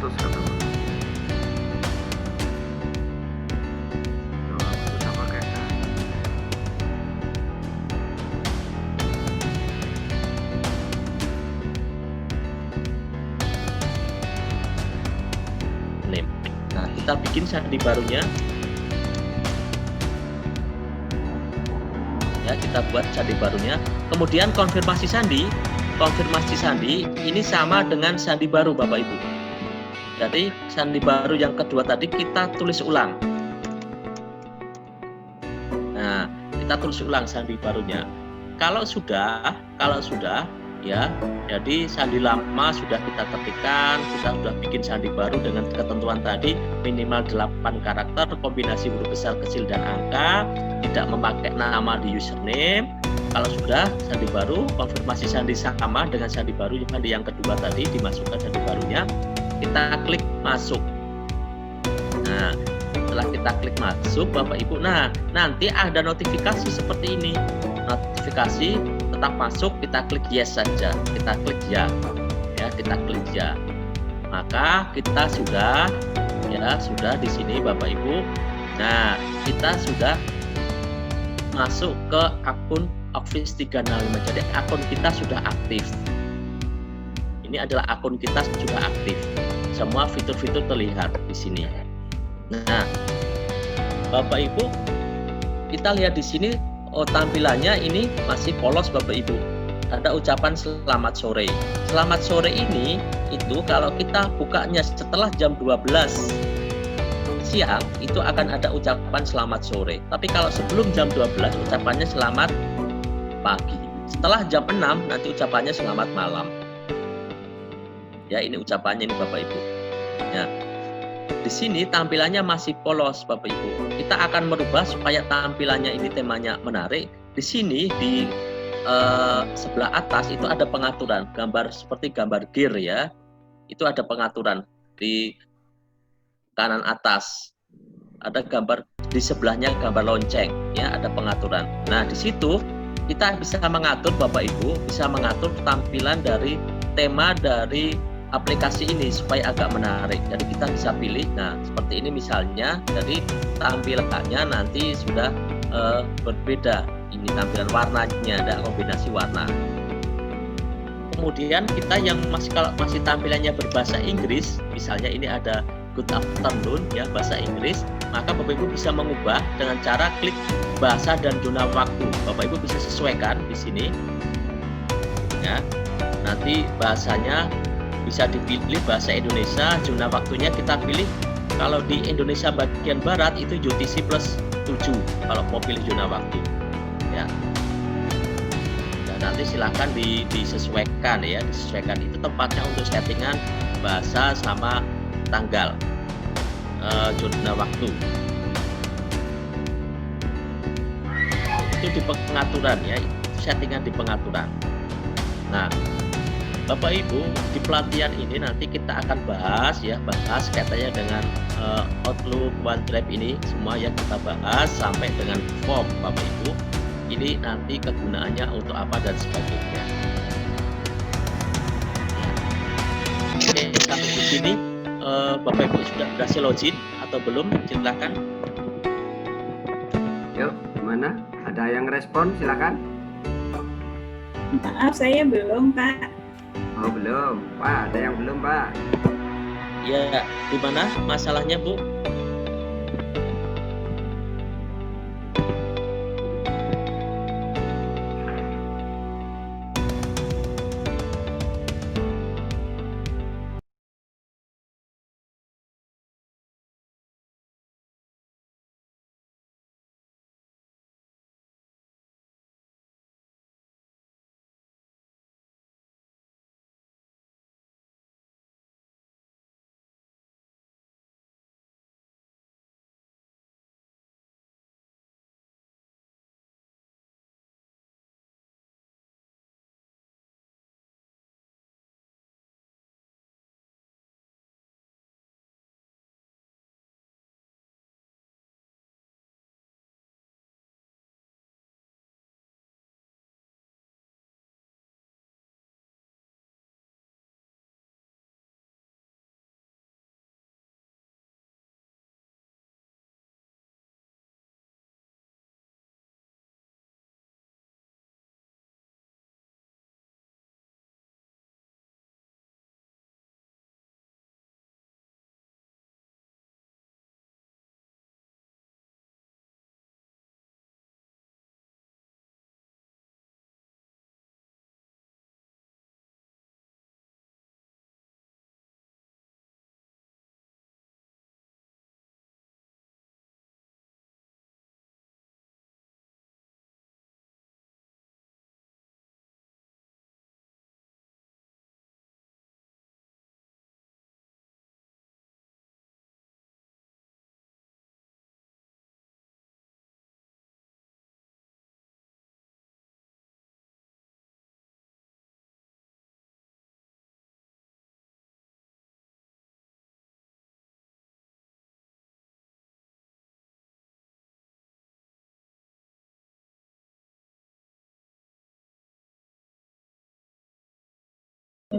putus ketemu. Coba putus apa kayaknya. Name. Nah, kita bikin sandi barunya. Ya, kita buat sandi barunya. Kemudian konfirmasi sandi. Konfirmasi sandi ini sama dengan sandi baru, Bapak Ibu. Jadi sandi baru yang kedua tadi kita tulis ulang. Nah, kita tulis ulang sandi barunya. Kalau sudah ya, jadi sandi lama sudah kita ketikkan, kita sudah bikin sandi baru dengan ketentuan tadi minimal 8 karakter, kombinasi huruf besar, kecil, dan angka, tidak memakai nama di username. Kalau sudah sandi baru, konfirmasi sandi sama dengan sandi baru yang kedua tadi, dimasukkan sandi barunya, kita klik masuk. Nah, setelah kita klik masuk, Bapak Ibu, nah nanti ada notifikasi seperti ini. Notifikasi tetap masuk, kita klik yes saja, kita klik ya, kita klik ya. Maka kita sudah di sini, Bapak Ibu. Nah, kita sudah masuk ke akun Office 365. Jadi akun kita sudah aktif. Ini adalah akun kita sudah aktif. Semua fitur-fitur terlihat di sini. Nah, Bapak Ibu, kita lihat di sini tampilannya ini masih polos, Bapak Ibu. Ada ucapan selamat sore. Selamat sore ini itu kalau kita bukanya setelah jam 12 siang itu akan ada ucapan selamat sore. Tapi kalau sebelum jam 12 ucapannya selamat pagi. Setelah jam 6 nanti ucapannya selamat malam. Ya, ini ucapannya ini, Bapak Ibu. Ya. Di sini tampilannya masih polos, Bapak Ibu. Kita akan merubah supaya tampilannya ini temanya menarik. Di sini di sebelah atas itu ada pengaturan, gambar seperti gambar gear ya. Itu ada pengaturan di kanan atas. Ada gambar di sebelahnya gambar lonceng ya, ada pengaturan. Nah, di situ kita bisa mengatur, Bapak Ibu, bisa mengatur tampilan dari tema dari aplikasi ini supaya agak menarik. Jadi kita bisa pilih, nah seperti ini misalnya, jadi tampilannya nanti sudah berbeda. Ini tampilan warnanya, ada kombinasi warna. Kemudian kita yang masih tampilannya berbahasa Inggris, misalnya ini ada good afternoon ya, bahasa Inggris, maka Bapak Ibu bisa mengubah dengan cara klik bahasa dan zona waktu. Bapak Ibu bisa sesuaikan di sini. Ya. Nanti bahasanya bisa dipilih bahasa Indonesia, zona waktunya kita pilih kalau di Indonesia bagian barat itu UTC plus 7 kalau mau pilih zona waktu. Ya. Dan nanti silakan disesuaikan ya, disesuaikan itu tempatnya untuk settingan bahasa sama tanggal zona waktu. Itu di pengaturan ya, settingan di pengaturan. Nah, Bapak Ibu, di pelatihan ini nanti kita akan bahas kaitannya dengan Outlook, OneDrive ini semua ya kita bahas sampai dengan form, Bapak Ibu. Ini nanti kegunaannya untuk apa dan sebagainya. Oke, sampai di sini Bapak Ibu sudah berhasil login atau belum? Silakan. Yuk, gimana? Ada yang respon? Silakan. Maaf, saya belum, Pak. Oh, belum. Pak, ada yang belum, Pak? Ya, di mana masalahnya, Bu?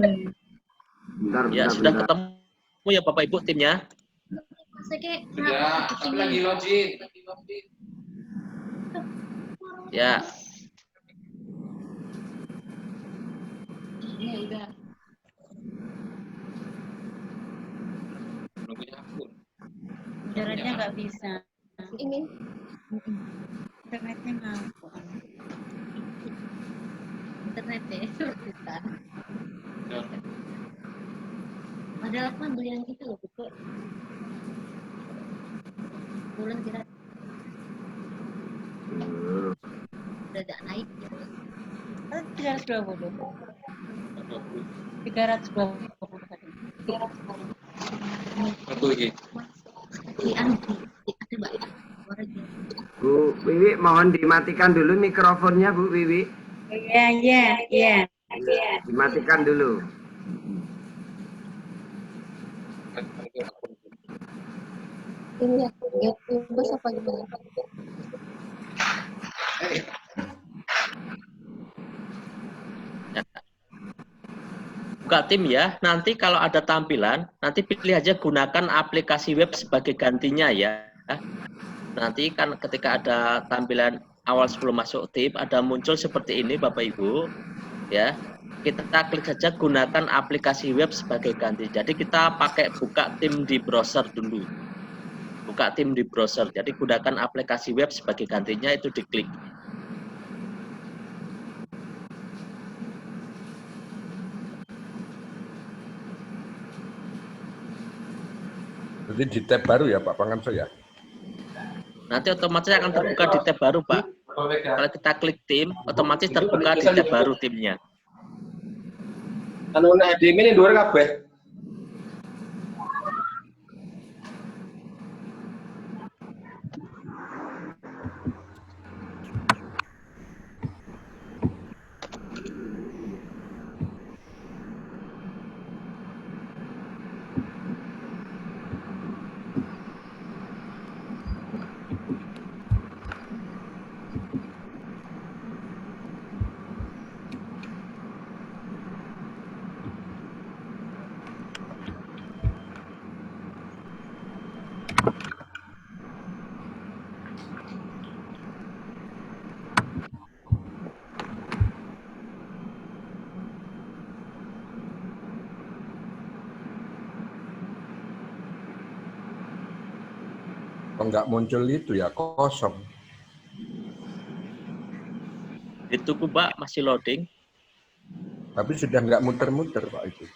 Bentar, Ya, bentar, sudah bentar. ketemu ya Bapak Ibu timnya? Sudah, tapi lagi login. Ya. Iya, udah. Nunggu akun. Internetnya nggak bisa. Ini. Internetnya nggak. Internetnya bisa. Padahal aku ambil yang itu loh, buku. Bulan kira udah ada naik gitu. 320. 320 tadi. Aku lagi. Di Andi, ada Mbak ya? Suara dia. Bu Wiwi, mohon dimatikan dulu mikrofonnya, Bu Wiwi. Iya. Dimatikan dulu. Ini ya, bos apa gimana? Ya. Buka tim ya. Nanti kalau ada tampilan, nanti pilih aja gunakan aplikasi web sebagai gantinya ya. Nanti kan ketika ada tampilan awal sebelum masuk tim, ada muncul seperti ini Bapak Ibu. Ya. Kita klik saja gunakan aplikasi web sebagai ganti. Jadi kita pakai buka tim di browser dulu. Buka tim di browser. Jadi gunakan aplikasi web sebagai gantinya, itu diklik. Berarti di tab baru ya Pak Pangarso ya? Nanti otomatis akan terbuka di tab baru Pak. Kalau kita klik tim, otomatis terbuka di tab baru timnya. Anu nek admin ini dhuwur kabeh. Kalau nggak muncul itu ya kosong. Ditunggu Pak, masih loading. Tapi sudah nggak muter-muter Pak itu.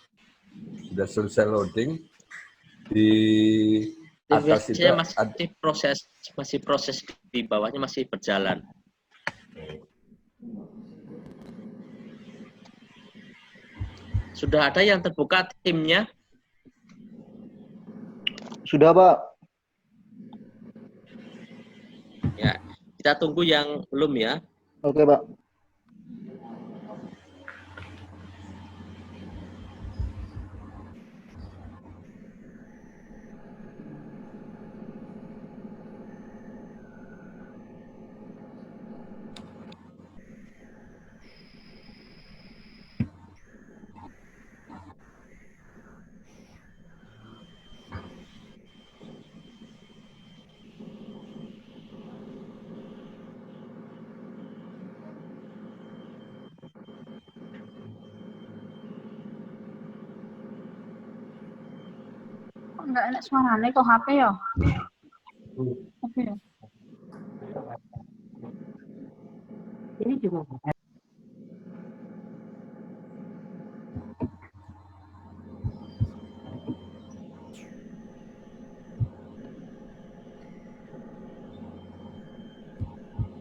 Sudah selesai loading. Di atas itu Biasanya masih proses di bawahnya masih berjalan. Sudah ada yang terbuka timnya? Sudah, Pak. Ya, kita tunggu yang belum ya. Oke, Pak. Enggak enak suaranya kok HP ya? HP ya? Ini juga.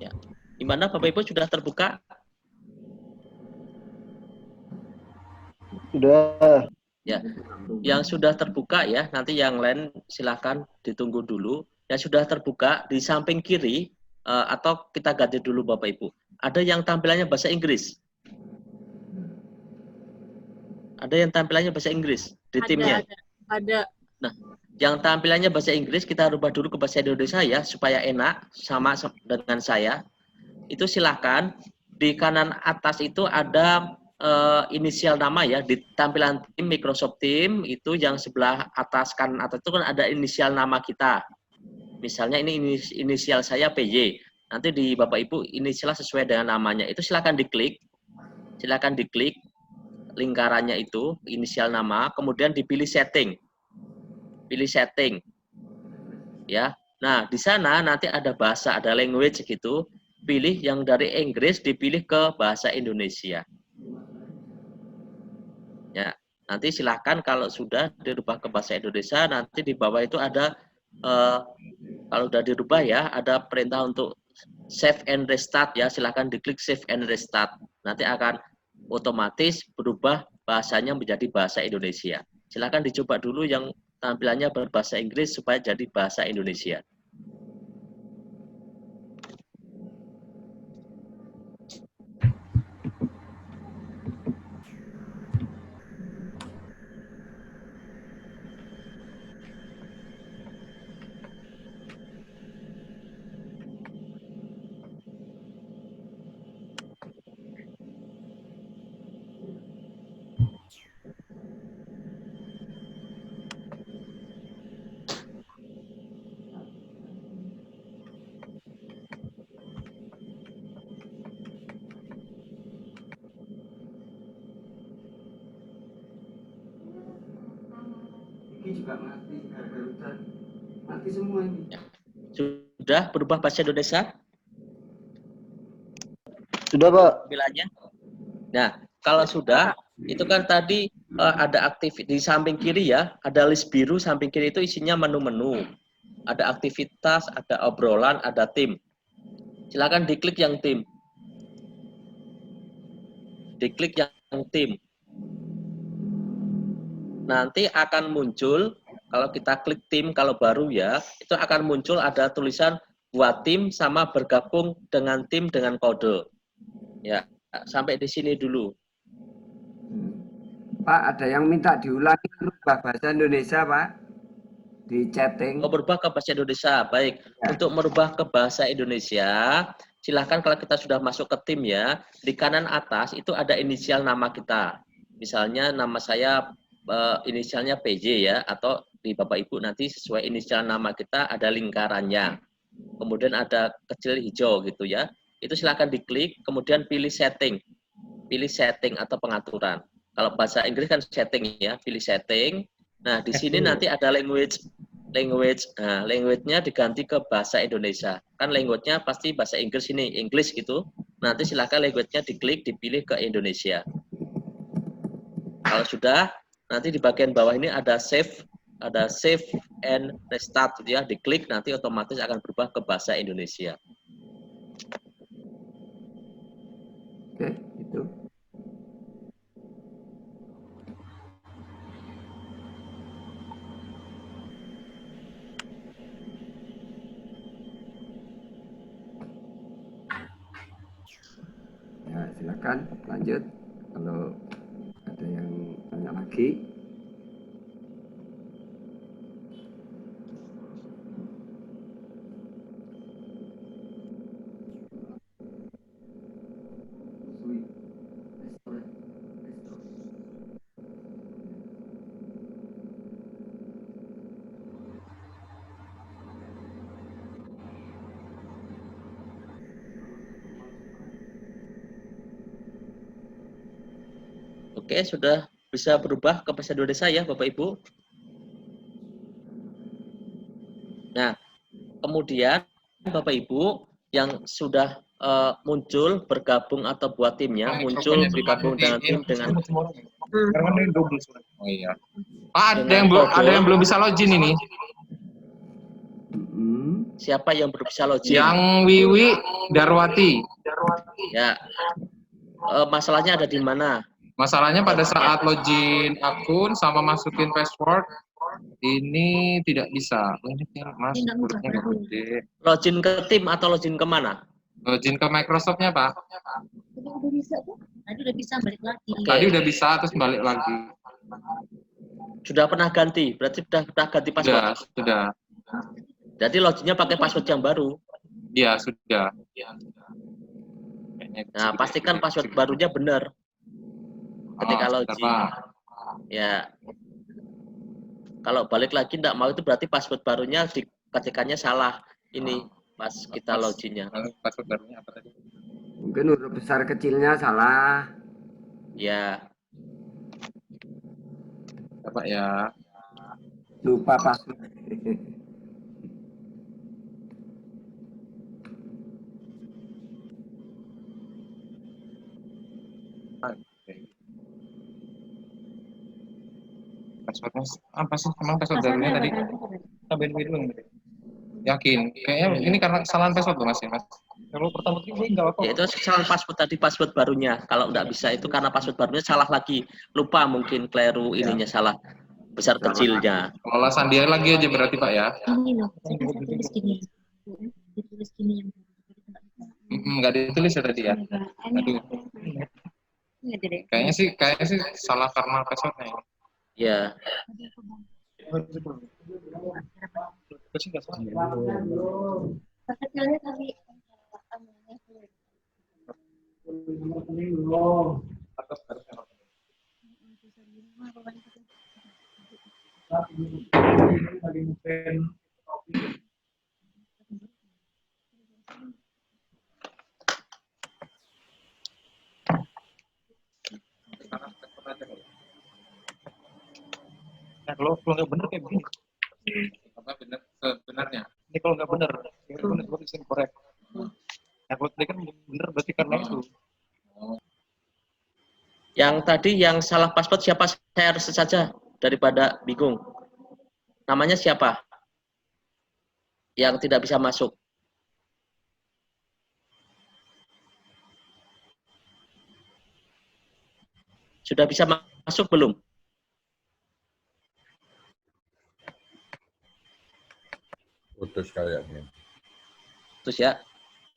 Ya. Gimana Bapak Ibu, sudah terbuka? Sudah. Ya, yang sudah terbuka ya, nanti yang lain silakan ditunggu dulu. Yang sudah terbuka di samping kiri, atau kita ganti dulu Bapak Ibu. Ada yang tampilannya bahasa Inggris. Ada yang tampilannya bahasa Inggris di timnya. Ada. Nah, yang tampilannya bahasa Inggris kita rubah dulu ke bahasa Indonesia ya, supaya enak sama dengan saya. Itu silakan. Di kanan atas itu ada inisial nama ya di tampilan tim Microsoft Team itu yang sebelah atas kanan atas itu kan ada inisial nama kita. Misalnya ini inisial saya PY. Nanti di Bapak Ibu inisial sesuai dengan namanya. Itu silakan diklik. Silakan diklik lingkarannya itu inisial nama, kemudian dipilih setting. Pilih setting. Ya. Nah, di sana nanti ada bahasa, ada language gitu. Pilih yang dari Inggris dipilih ke bahasa Indonesia. Ya, nanti silahkan kalau sudah dirubah ke bahasa Indonesia, nanti di bawah itu ada kalau sudah dirubah ya, ada perintah untuk save and restart ya, silahkan diklik save and restart. Nanti akan otomatis berubah bahasanya menjadi bahasa Indonesia. Silahkan dicoba dulu yang tampilannya berbahasa Inggris supaya jadi bahasa Indonesia. Ini juga mati, gara-gara mati semua ini. Sudah berubah bahasa Indonesia? Sudah, Pak. Tampilannya. Nah, kalau sudah, itu kan tadi ada aktif di samping kiri ya, ada list biru samping kiri itu isinya menu-menu. Ada aktivitas, ada obrolan, ada tim. Silakan diklik yang tim. Diklik yang tim. Nanti akan muncul, kalau kita klik tim, kalau baru ya, itu akan muncul ada tulisan buat tim sama bergabung dengan tim dengan kode. Ya, sampai di sini dulu. Pak, ada yang minta diulangi berubah bahasa Indonesia, Pak. Di chatting. Oh, berubah ke bahasa Indonesia. Baik. Ya. Untuk merubah ke bahasa Indonesia, silahkan kalau kita sudah masuk ke tim ya, di kanan atas itu ada inisial nama kita. Misalnya nama saya inisialnya PJ ya, atau di Bapak Ibu nanti sesuai inisial nama kita ada lingkarannya. Kemudian ada kecil hijau gitu ya. Itu silahkan diklik, kemudian pilih setting. Pilih setting atau pengaturan. Kalau bahasa Inggris kan setting ya, pilih setting. Nah, di sini nanti ada language. Nah, language-nya diganti ke bahasa Indonesia. Kan language-nya pasti bahasa Inggris ini, English gitu. Nanti silahkan language-nya diklik, dipilih ke Indonesia. Kalau sudah, nanti di bagian bawah ini ada save and restart gitu ya. Diklik nanti otomatis akan berubah ke bahasa Indonesia. Oke, itu. Ya, silakan lanjut kalau ada yang tanya lagi. Oke, sudah bisa berubah ke bahasa Indonesia ya, Bapak Ibu. Nah, kemudian Bapak Ibu yang sudah muncul bergabung atau buat timnya, muncul bergabung dengan tim dengan Oh iya. Pak, ada yang belum bisa login ini. siapa yang belum bisa login? Yang Wiwi Darwati. Ya. Masalahnya ada di mana? Masalahnya pada saat login akun sama masukin password ini tidak bisa. Ini kan Mas, hurufnya nggak gede. Login ke tim atau login kemana? Login ke Microsoft-nya, Pak. Tadi udah bisa tuh. Tadi udah bisa balik lagi. Tadi udah bisa terus balik lagi. Sudah pernah ganti? Berarti sudah ganti password? Sudah. Jadi loginnya pakai password yang baru? Iya, sudah. Nah, pastikan password barunya benar. ketika sebentar, login. Pak. Ya. Kalau balik lagi tidak mau itu berarti password barunya diketikkannya salah. Ini pas kita loginnya. Password barunya apa tadi? Mungkin huruf besar kecilnya salah. Ya. Apa ya? Lupa password. Passwordnya apa sih? Emang password barunya tadi? Tambahin dulu. Yakin? Kayaknya ini karena kesalahan password loh Mas ya, Mas. Kalau pertama kali nggak apa-apa. Ya itu kesalahan password tadi, password barunya. Kalau nggak bisa itu karena password barunya salah lagi. Lupa mungkin keliru ininya salah. Besar kecilnya. Kelola Sandia lagi aja berarti Pak ya? Ini loh, saya tulis gini. Ditulis gini yang Nggak ditulis ya tadi ya? Aduh. Kayaknya sih salah karena passwordnya. Ya. Kecilnya tapi Nah, kalau nggak benar kayak begini. Apa benar sebenarnya? Ini kalau nggak benar, berarti korek. Nah, kalau tadi kan benar berarti karena itu. Yang tadi yang salah password siapa, share saja daripada bingung. Namanya siapa? Yang tidak bisa masuk. Sudah bisa masuk belum? Putus kayaknya. Terus ya.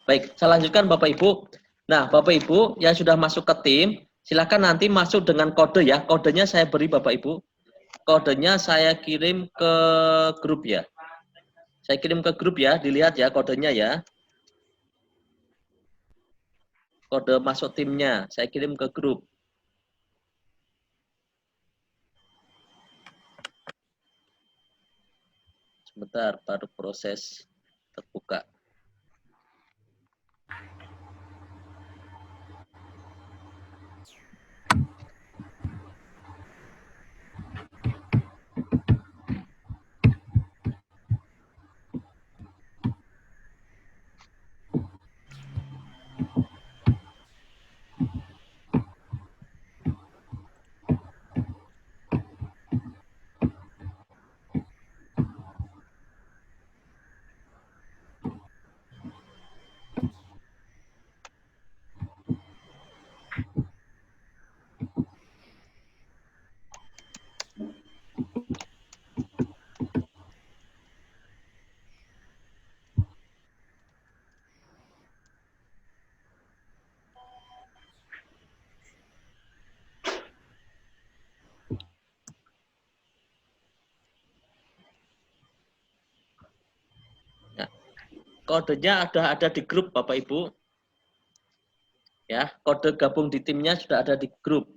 Baik, saya lanjutkan Bapak Ibu. Nah, Bapak Ibu yang sudah masuk ke tim, silakan nanti masuk dengan kode ya. Kodenya saya beri Bapak Ibu. Kodenya saya kirim ke grup ya. Saya kirim ke grup ya, dilihat ya kodenya ya. Kode masuk timnya, saya kirim ke grup. Sebentar, baru proses terbuka. Kodenya ada di grup Bapak Ibu. Ya, kode gabung di timnya sudah ada di grup.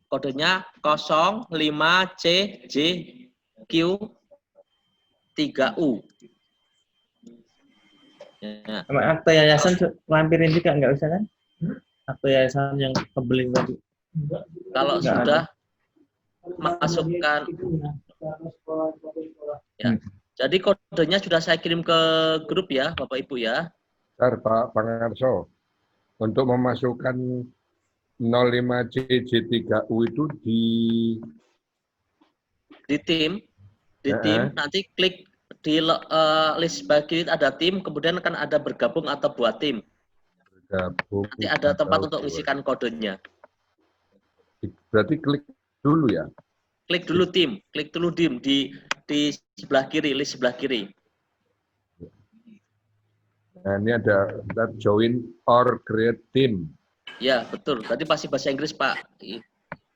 Kodenya 05CJQ3U. Ya. Sama akte yayasan lampirin juga nggak usah kan? Akte yayasan yang kebeling tadi. Kalau Nggak sudah masukkan ya. Jadi kodenya sudah saya kirim ke grup ya Bapak Ibu ya. Pak Pangarso, untuk memasukkan 05CJ3U itu di tim nanti klik di list sebelah kiri ada tim, kemudian akan ada bergabung atau buat tim. bergabung. Nanti ada tempat untuk mengisikan kodenya. Berarti klik dulu ya. Klik dulu tim di sebelah kiri, list sebelah kiri. Nah, ini ada join or create team. Ya, betul. Tadi pasti bahasa Inggris, Pak,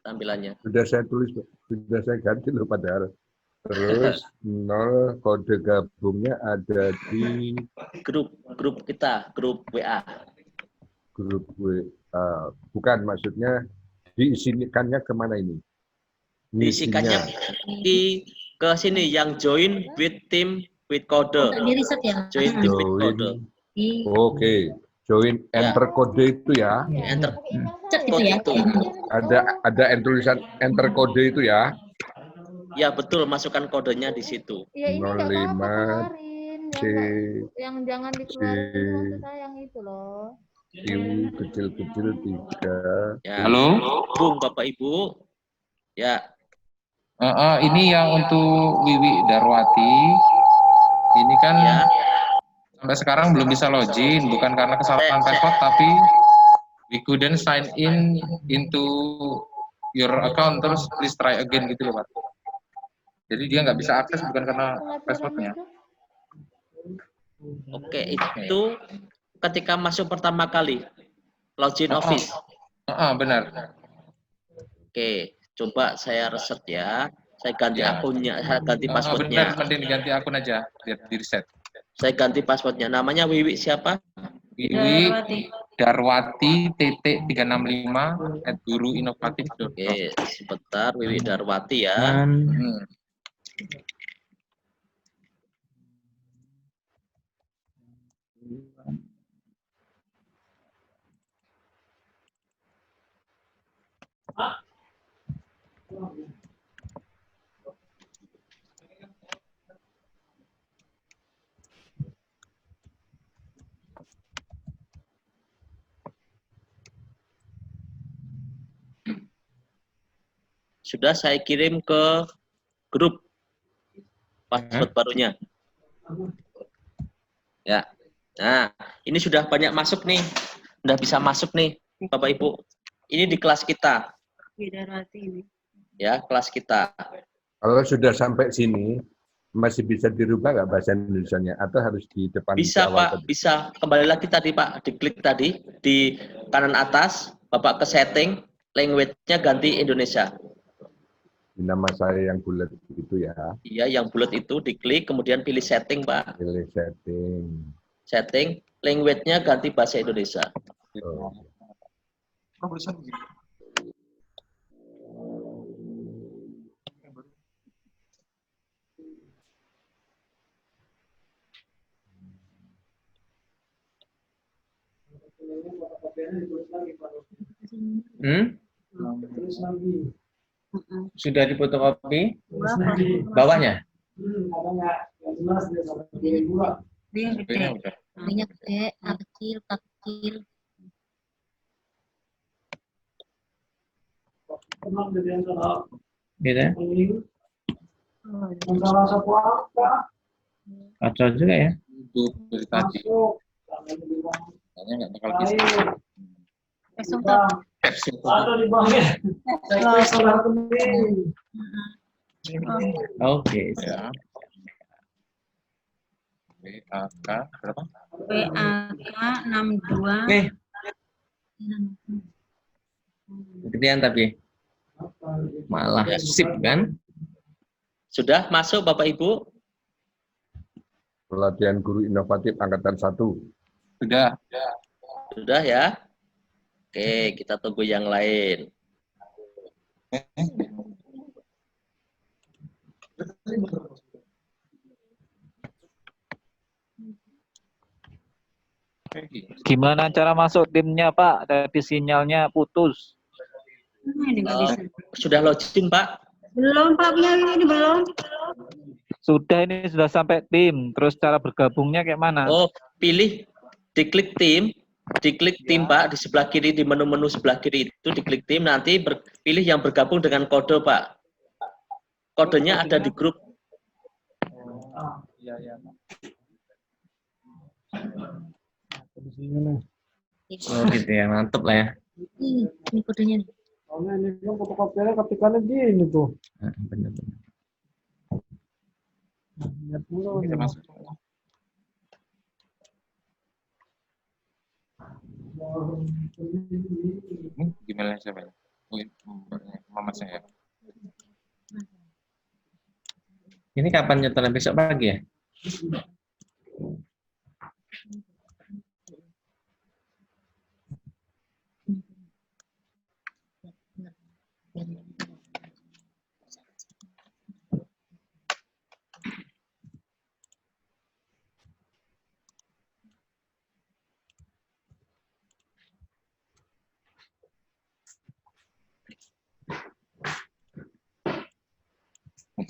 tampilannya. Sudah saya tulis, sudah saya ganti loh padahal. Terus 0 kode gabungnya ada di Grup kita, grup WA. grup bukan, maksudnya diisikannya kemana ini? Diisikannya ke sini yang join with team with kode. Untuk di riset ya. Join team with kode. Oke, join enter kode itu ya. Enter Cek itu code ya. itu. Ada tulisan enter kode itu ya. Ya betul, masukkan kodenya di situ. Ya ini nggak apa-apa 05 keluarin. C Yang jangan dikeluarin itu maksud saya yang itu loh. Q kecil-kecil 3. Ya. Halo? Bung Bapak Ibu. Ya, Ini yang untuk Wiwi Darwati. Ini kan ya. sampai sekarang belum bisa login, bukan karena kesalahan password, tapi we couldn't sign in into your account, terus please try again gitu loh, Pak. Jadi dia nggak bisa akses bukan karena passwordnya. Oke, itu ketika masuk pertama kali login office. Benar. Oke, coba saya reset ya. Saya ganti Ya. akunnya, saya ganti passwordnya. Benar, mending diganti akun aja, biar di reset. Saya ganti passwordnya. Namanya Wiwi siapa? Wiwi Darwati @guruinovatif.com. Oke, sebentar Wiwi Darwati ya. Sudah saya kirim ke grup password barunya. Ya. Nah, ini sudah banyak masuk nih. Sudah bisa masuk nih, Bapak Ibu. Ini di kelas kita. Ya, kelas kita. Kalau sudah sampai sini, masih bisa dirubah nggak bahasa Indonesianya? Atau harus di depan? Bisa, di awal Pak. tadi? Bisa. Kembali lagi tadi, Pak. Diklik tadi. Di kanan atas, Bapak ke setting. Language-nya ganti Indonesia. Di nama saya yang bulat itu ya. Iya, yang bulat itu diklik, kemudian pilih setting, Pak. Pilih setting. Setting. Language-nya ganti bahasa Indonesia. Oh. Sudah difotokopi? Bawahnya? Dia gede. Ini gede, A kecil, K kecil. Gitu. Kacau juga ya. Itu dari tadi. Kayaknya nggak bakal bisa. Oke. Ya. WAK berapa? WAK 62. Nih. Kegedean tapi. Malah sip kan? Sudah masuk, Bapak Ibu? Pelatihan guru inovatif angkatan 1. Sudah. Sudah ya? Oke, kita tunggu yang lain. Gimana cara masuk timnya, Pak? Tadi sinyalnya putus. Ini nggak bisa. Sudah login, Pak? Belum, Pak. Punya ini belum. Sudah, ini sudah sampai tim. Terus cara bergabungnya kayak mana? Oh, pilih, diklik tim, Pak, di sebelah kiri, di menu-menu sebelah kiri itu, diklik tim, nanti pilih yang bergabung dengan kode, Pak. Kodenya ada di grup. Oh gitu ya, mantep lah ya. Ini kodenya nih. Soalnya ini kan fotokopiannya ketikannya gini tuh. Benar-benar. Lihat dulu. Bisa masuk. Gimana siapa? Oh, mama saya. Ini kapan nyetelnya, besok pagi ya?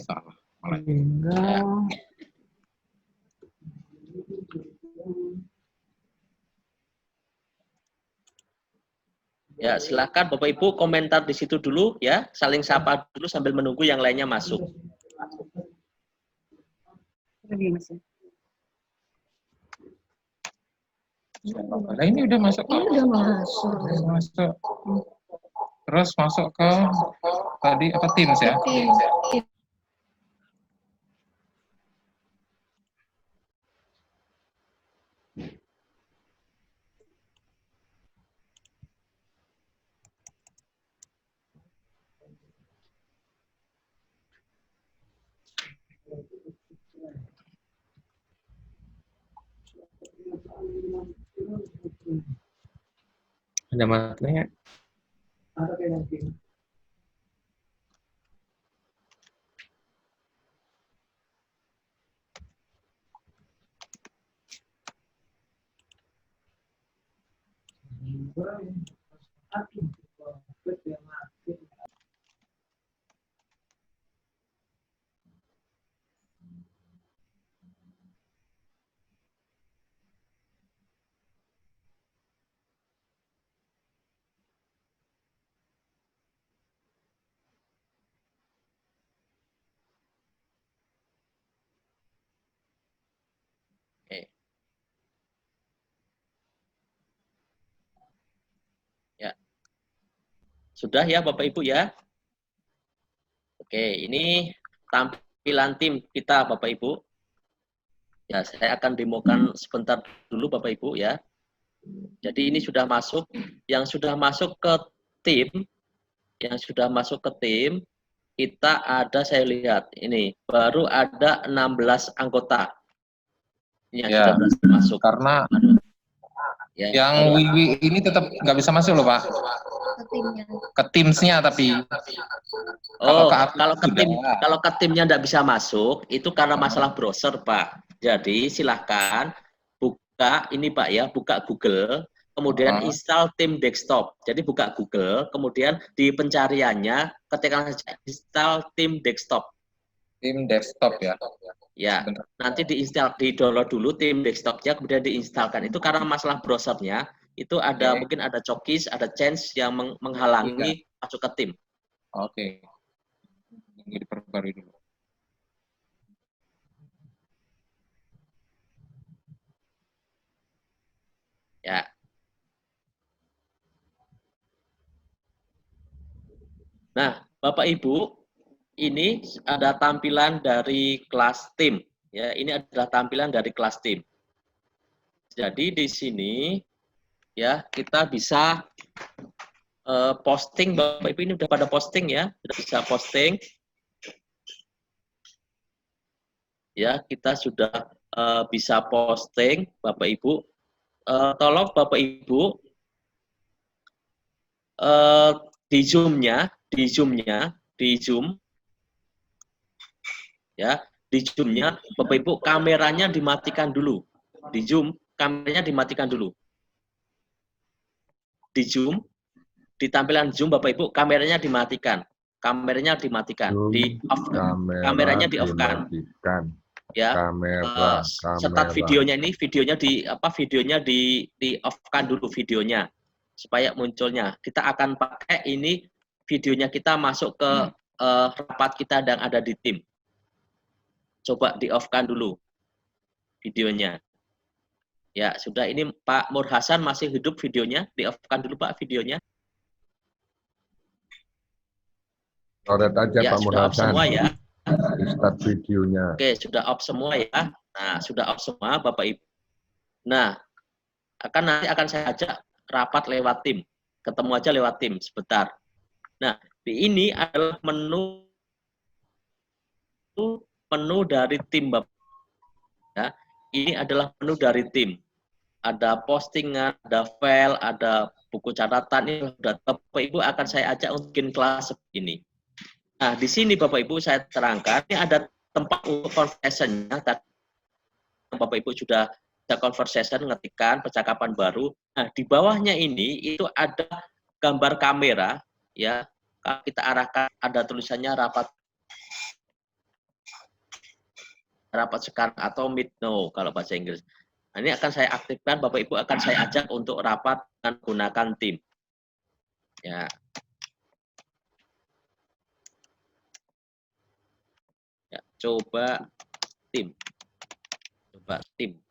Salah. Enggak. Ya, silakan Bapak Ibu komentar di situ dulu ya, saling sapa dulu sambil menunggu yang lainnya masuk. Nah, ini udah masuk kok. Ini udah masuk. Udah masuk. Terus masuk ke tadi apa, Teams ya? Tim. Ada matanya. Oke. Ya. Sudah ya Bapak Ibu ya? Oke, ini tampilan tim kita Bapak Ibu. Ya, saya akan demokan sebentar dulu Bapak Ibu ya. Jadi ini sudah masuk, yang sudah masuk ke tim, kita ada, saya lihat ini baru ada 16 anggota yang Ya, sudah masuk. karena Ya, yang Wiwi ini tetap nggak bisa masuk loh Pak. Ke timnya. Ke Teams-nya tapi. Oh, kalau ke timnya tidak bisa masuk, itu karena masalah browser, Pak. Jadi silahkan buka ini Pak ya, buka Google, kemudian install tim desktop. Jadi buka Google, kemudian di pencariannya ketikkan saja install tim desktop. Tim desktop ya. Ya, nanti di-download dulu tim desktopnya, kemudian diinstalkan. Itu karena masalah browsernya, itu ada mungkin ada cookies, ada change yang menghalangi masuk ke tim. Oke. Ini diperbarui dulu. Ya. Nah, Bapak Ibu, ini ada tampilan dari kelas tim. Ya, ini adalah tampilan dari kelas tim. Jadi di sini ya kita bisa posting. Bapak Ibu ini udah pada posting ya, sudah bisa posting. Ya, kita sudah bisa posting, Bapak Ibu. Tolong Bapak Ibu di zoom ya, di zoom-nya Bapak Ibu kameranya dimatikan dulu. Di zoom kameranya dimatikan dulu. Di zoom, di tampilan zoom Bapak Ibu kameranya dimatikan. Kameranya dimatikan, di off, kameranya di off-kan. Ya, start videonya ini, videonya di off-kan dulu videonya supaya munculnya. Kita akan pakai ini videonya, kita masuk ke rapat kita yang ada di tim. Coba di off-kan dulu videonya. Ya, sudah. Ini Pak Nur Hasan masih hidup videonya, di off-kan dulu Pak videonya. Coret aja Ya, Pak Nur sudah off Hasan. semua ya. Di start videonya. Oke, sudah off semua ya. Nah, sudah off semua Bapak Ibu. Nah, nanti akan saya ajak rapat lewat tim. Ketemu aja lewat tim sebentar. Nah, di ini adalah menu menu dari tim Bapak. Ya, ini adalah menu dari tim. Ada postingan, ada file, ada buku catatan. Ini sudah Bapak Ibu akan saya ajak untuk bikin kelas ini. Nah, di sini Bapak Ibu saya terangkan, ini ada tempat untuk conversation-nya. Bapak Ibu sudah ada conversation, ngetikkan percakapan baru. Nah, di bawahnya ini itu ada gambar kamera, ya. Kalau kita arahkan ada tulisannya rapat sekarang atau meet now kalau bahasa Inggris. Nah, ini akan saya aktifkan, Bapak Ibu akan saya ajak untuk rapat dengan menggunakan tim. Ya. Ya, coba tim. Coba tim.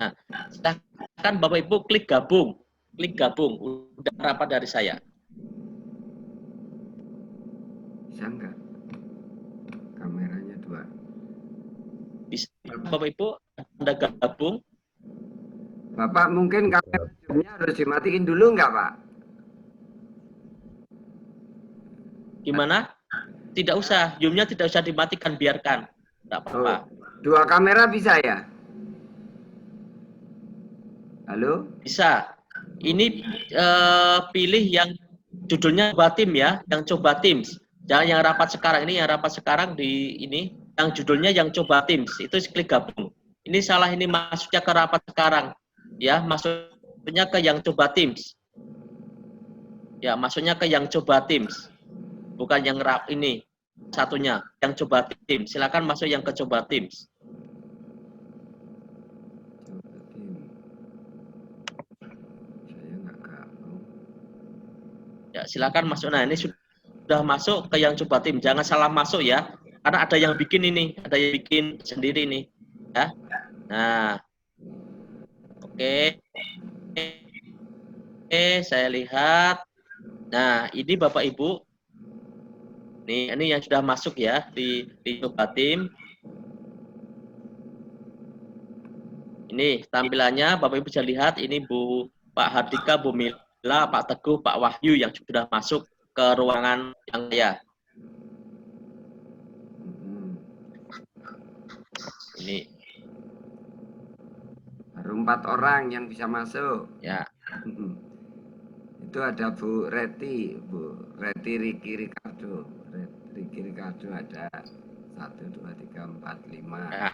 Nah, silakan Bapak Ibu klik gabung. Klik gabung, udah rapat dari saya. Bisa enggak? Kameranya 2. Bisa Bapak Ibu Anda gabung. Bapak mungkin kameranya harus dimatiin dulu enggak, Pak? Gimana? Tidak usah, zoom-nya tidak usah dimatikan, biarkan. Tidak apa-apa. 2 kamera bisa ya? Halo? Bisa. Ini pilih yang judulnya coba tim ya, yang coba Teams. Jangan yang rapat sekarang, ini yang rapat sekarang di ini, yang judulnya yang coba Teams, itu klik gabung. Ini salah, ini masuknya ke rapat sekarang. Ya, masuknya ke yang coba Teams. Ya, masuknya ke yang coba Teams. Bukan yang ini, satunya, yang coba Teams. Silakan masuk yang ke coba Teams. Ya, silakan masuk. Nah, ini sudah masuk ke yang coba tim. Jangan salah masuk ya. Karena ada yang bikin ini, ada yang bikin sendiri nih. Ya. Nah. Oke. Oke, saya lihat. Nah, ini Bapak Ibu. Nih, ini yang sudah masuk ya di coba tim. Ini tampilannya Bapak Ibu bisa lihat, ini Pak Hardika, Bu Mila, Pak Teguh, Pak Wahyu yang sudah masuk ke ruangan yang saya. Ini baru 4 orang yang bisa masuk. Ya. Itu ada Bu Reti Riki Ricardo. Riki Ricardo ada 1, 2, 3, 4, 5. Ya.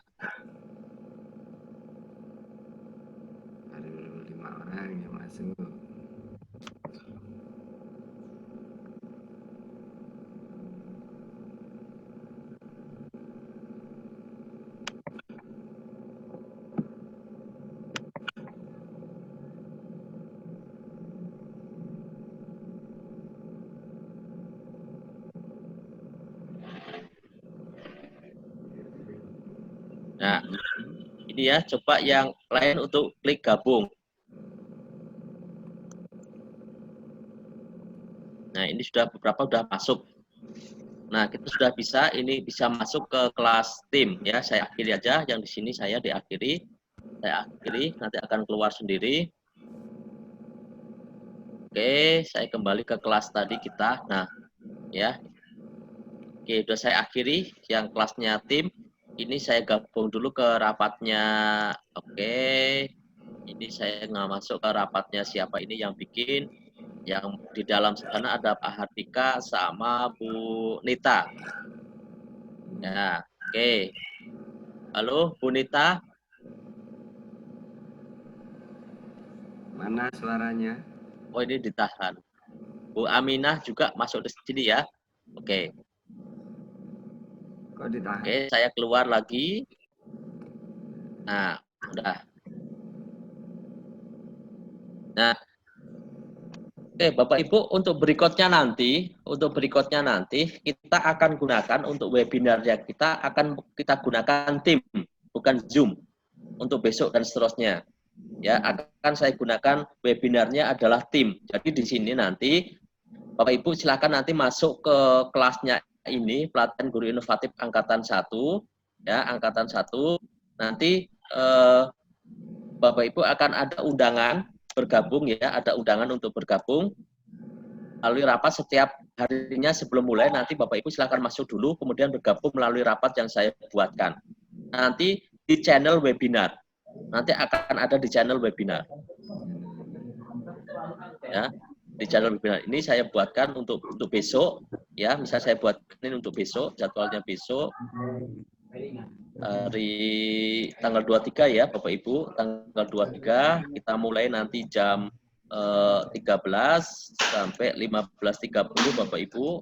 Baru 5 orang yang masuk. Nah, ini ya, coba yang lain untuk klik gabung. Nah, ini sudah beberapa sudah masuk. Nah, kita sudah bisa, ini bisa masuk ke kelas tim ya. Saya akhiri aja, yang di sini saya diakhiri. Saya akhiri, nanti akan keluar sendiri. Oke, saya kembali ke kelas tadi kita. Nah, ya. Oke, sudah saya akhiri yang kelasnya tim. Ini saya gabung dulu ke rapatnya. Oke. Ini saya nggak masuk ke rapatnya siapa ini yang bikin. Yang di dalam sana ada Pak Hardika sama Bu Nita. Ya, oke. Halo, Bu Nita. Mana suaranya? Oh, ini ditahan. Bu Aminah juga masuk di sini ya. Oke. Kok ditahan? Oke, saya keluar lagi. Nah, udah. Nah, oke, Bapak Ibu, untuk berikutnya nanti kita akan gunakan untuk webinarnya kita gunakan tim, bukan Zoom untuk besok dan seterusnya. Ya, akan saya gunakan webinarnya adalah tim. Jadi di sini nanti Bapak Ibu silakan nanti masuk ke kelasnya ini, pelatihan guru inovatif angkatan 1 ya, angkatan 1. Nanti Bapak Ibu akan ada undangan bergabung ya, ada undangan untuk bergabung. melalui rapat setiap harinya sebelum mulai. Nanti Bapak Ibu silakan masuk dulu, kemudian bergabung melalui rapat yang saya buatkan. Nanti di channel webinar. Nanti akan ada di channel webinar. Ya, di channel webinar ini saya buatkan untuk besok. Ya, misalnya saya buatkan ini untuk besok, jadwalnya besok. Hari tanggal 23 ya Bapak Ibu, tanggal 23 kita mulai nanti jam 13 sampai 15.30 Bapak Ibu,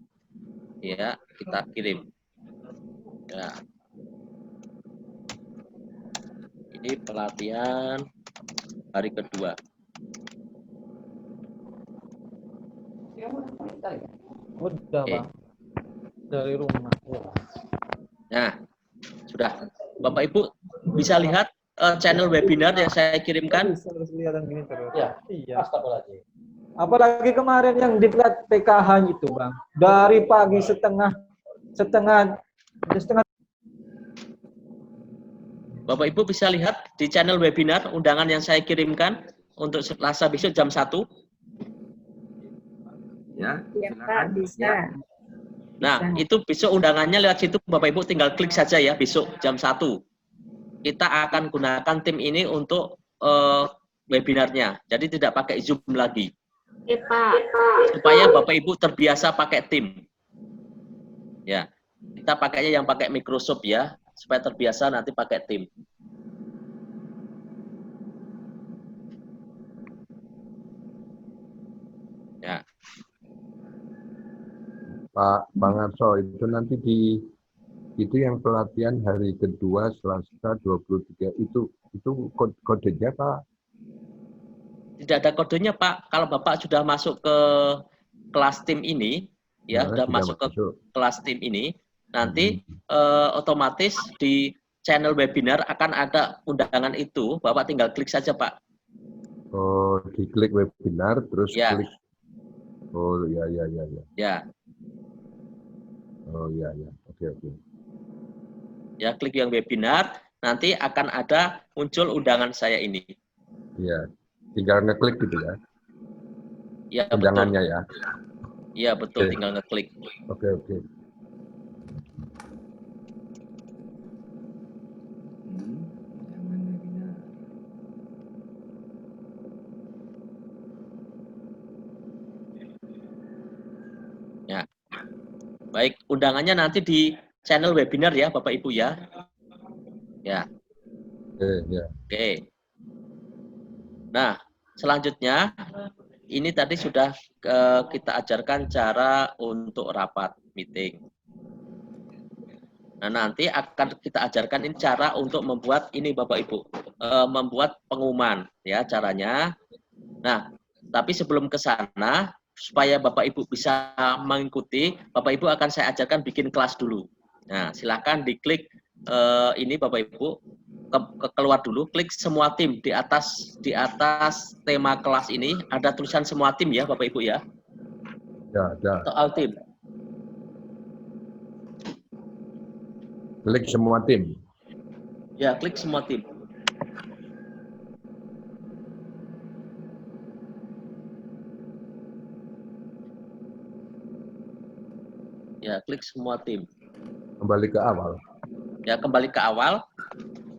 ya kita kirim. Ya. Ini pelatihan hari kedua. Udah, Oke. Bang. Dari rumah. Nah, sudah. Bapak Ibu bisa lihat channel webinar yang saya kirimkan. Terus kelihatan gini terus. Ya, Iya. Apalagi kemarin yang diklat PKH itu, Bang. Dari pagi setengah Bapak Ibu bisa lihat di channel webinar undangan yang saya kirimkan untuk Selasa besok jam 1. Ya, Ya, silakan. Pak, bisa. Ya. Nah, itu besok undangannya lewat situ Bapak Ibu tinggal klik saja ya besok jam 1. Kita akan gunakan tim ini untuk webinarnya. Jadi tidak pakai Zoom lagi. Oke, Pak. Supaya Bapak Ibu terbiasa pakai tim. Ya. Kita pakainya yang pakai Microsoft ya, supaya terbiasa nanti pakai tim. Ya. Pak Bang Arso, itu nanti itu yang pelatihan hari kedua Selasa 23 itu kodenya Pak? Tidak ada kodenya Pak. Kalau Bapak sudah masuk ke kelas tim ini, ya sudah masuk ke kelas tim ini, nanti otomatis di channel webinar akan ada undangan itu. Bapak tinggal klik saja Pak. Oh, diklik webinar terus Ya. klik. Oh ya. Ya. Oh ya. Oke. Ya, klik yang webinar, nanti akan ada muncul undangan saya ini. Iya. Tinggal ngeklik gitu ya. Ya, undangannya betul. ya. Iya, betul, Oke. tinggal ngeklik. Oke. Jangan webinar. Ya. Baik, undangannya nanti di channel webinar ya, Bapak Ibu ya. Ya. Ya. Oke. Nah, selanjutnya ini tadi sudah kita ajarkan cara untuk rapat meeting. Nah, nanti akan kita ajarkan ini cara untuk membuat ini Bapak Ibu, membuat pengumuman ya caranya. Nah, tapi sebelum ke sana supaya Bapak Ibu bisa mengikuti, Bapak Ibu akan saya ajarkan bikin kelas dulu. Nah, silakan diklik ini Bapak Ibu keluar dulu, klik semua tim di atas tema kelas ini ada tulisan semua tim ya Bapak Ibu ya. Ya, ada. Soal tim. Klik semua tim. Ya, klik semua tim. Ya, klik semua tim. Kembali ke awal. Ya, kembali ke awal.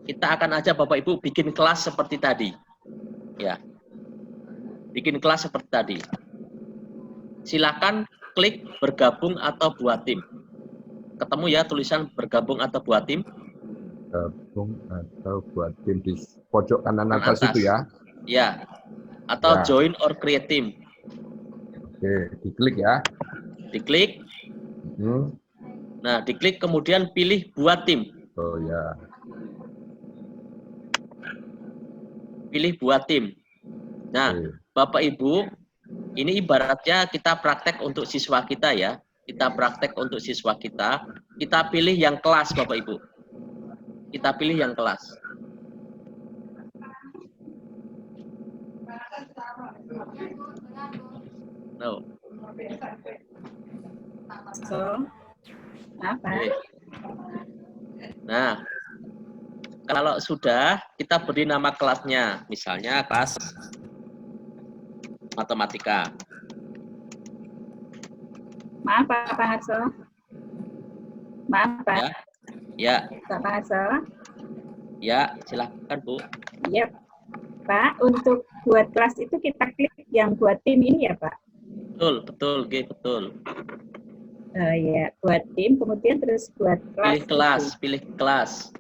Kita akan ajak Bapak Ibu bikin kelas seperti tadi. Ya. Bikin kelas seperti tadi. Silakan klik bergabung atau buat tim. Ketemu ya tulisan bergabung atau buat tim? Gabung atau buat tim di pojok kanan atas itu ya. Ya. Atau Ya. join or create team. Oke, diklik ya. Diklik. Nah, diklik kemudian pilih buat tim. Oh ya. Pilih buat tim. Nah, Bapak Ibu, ini ibaratnya kita praktek untuk siswa kita ya. Kita praktek untuk siswa kita. Kita pilih yang kelas Bapak Ibu. Kita pilih yang kelas. No. Apa? Nah, kalau sudah kita beri nama kelasnya, misalnya kelas matematika. Maaf Pak Harso. Maaf Pak. Ya, Pak Harso. ya, silakan Bu. Iya Pak, untuk buat kelas itu kita klik yang buat tim ini ya Pak? Betul, betul. Ya, buat tim, kemudian terus buat kelas. Pilih kelas.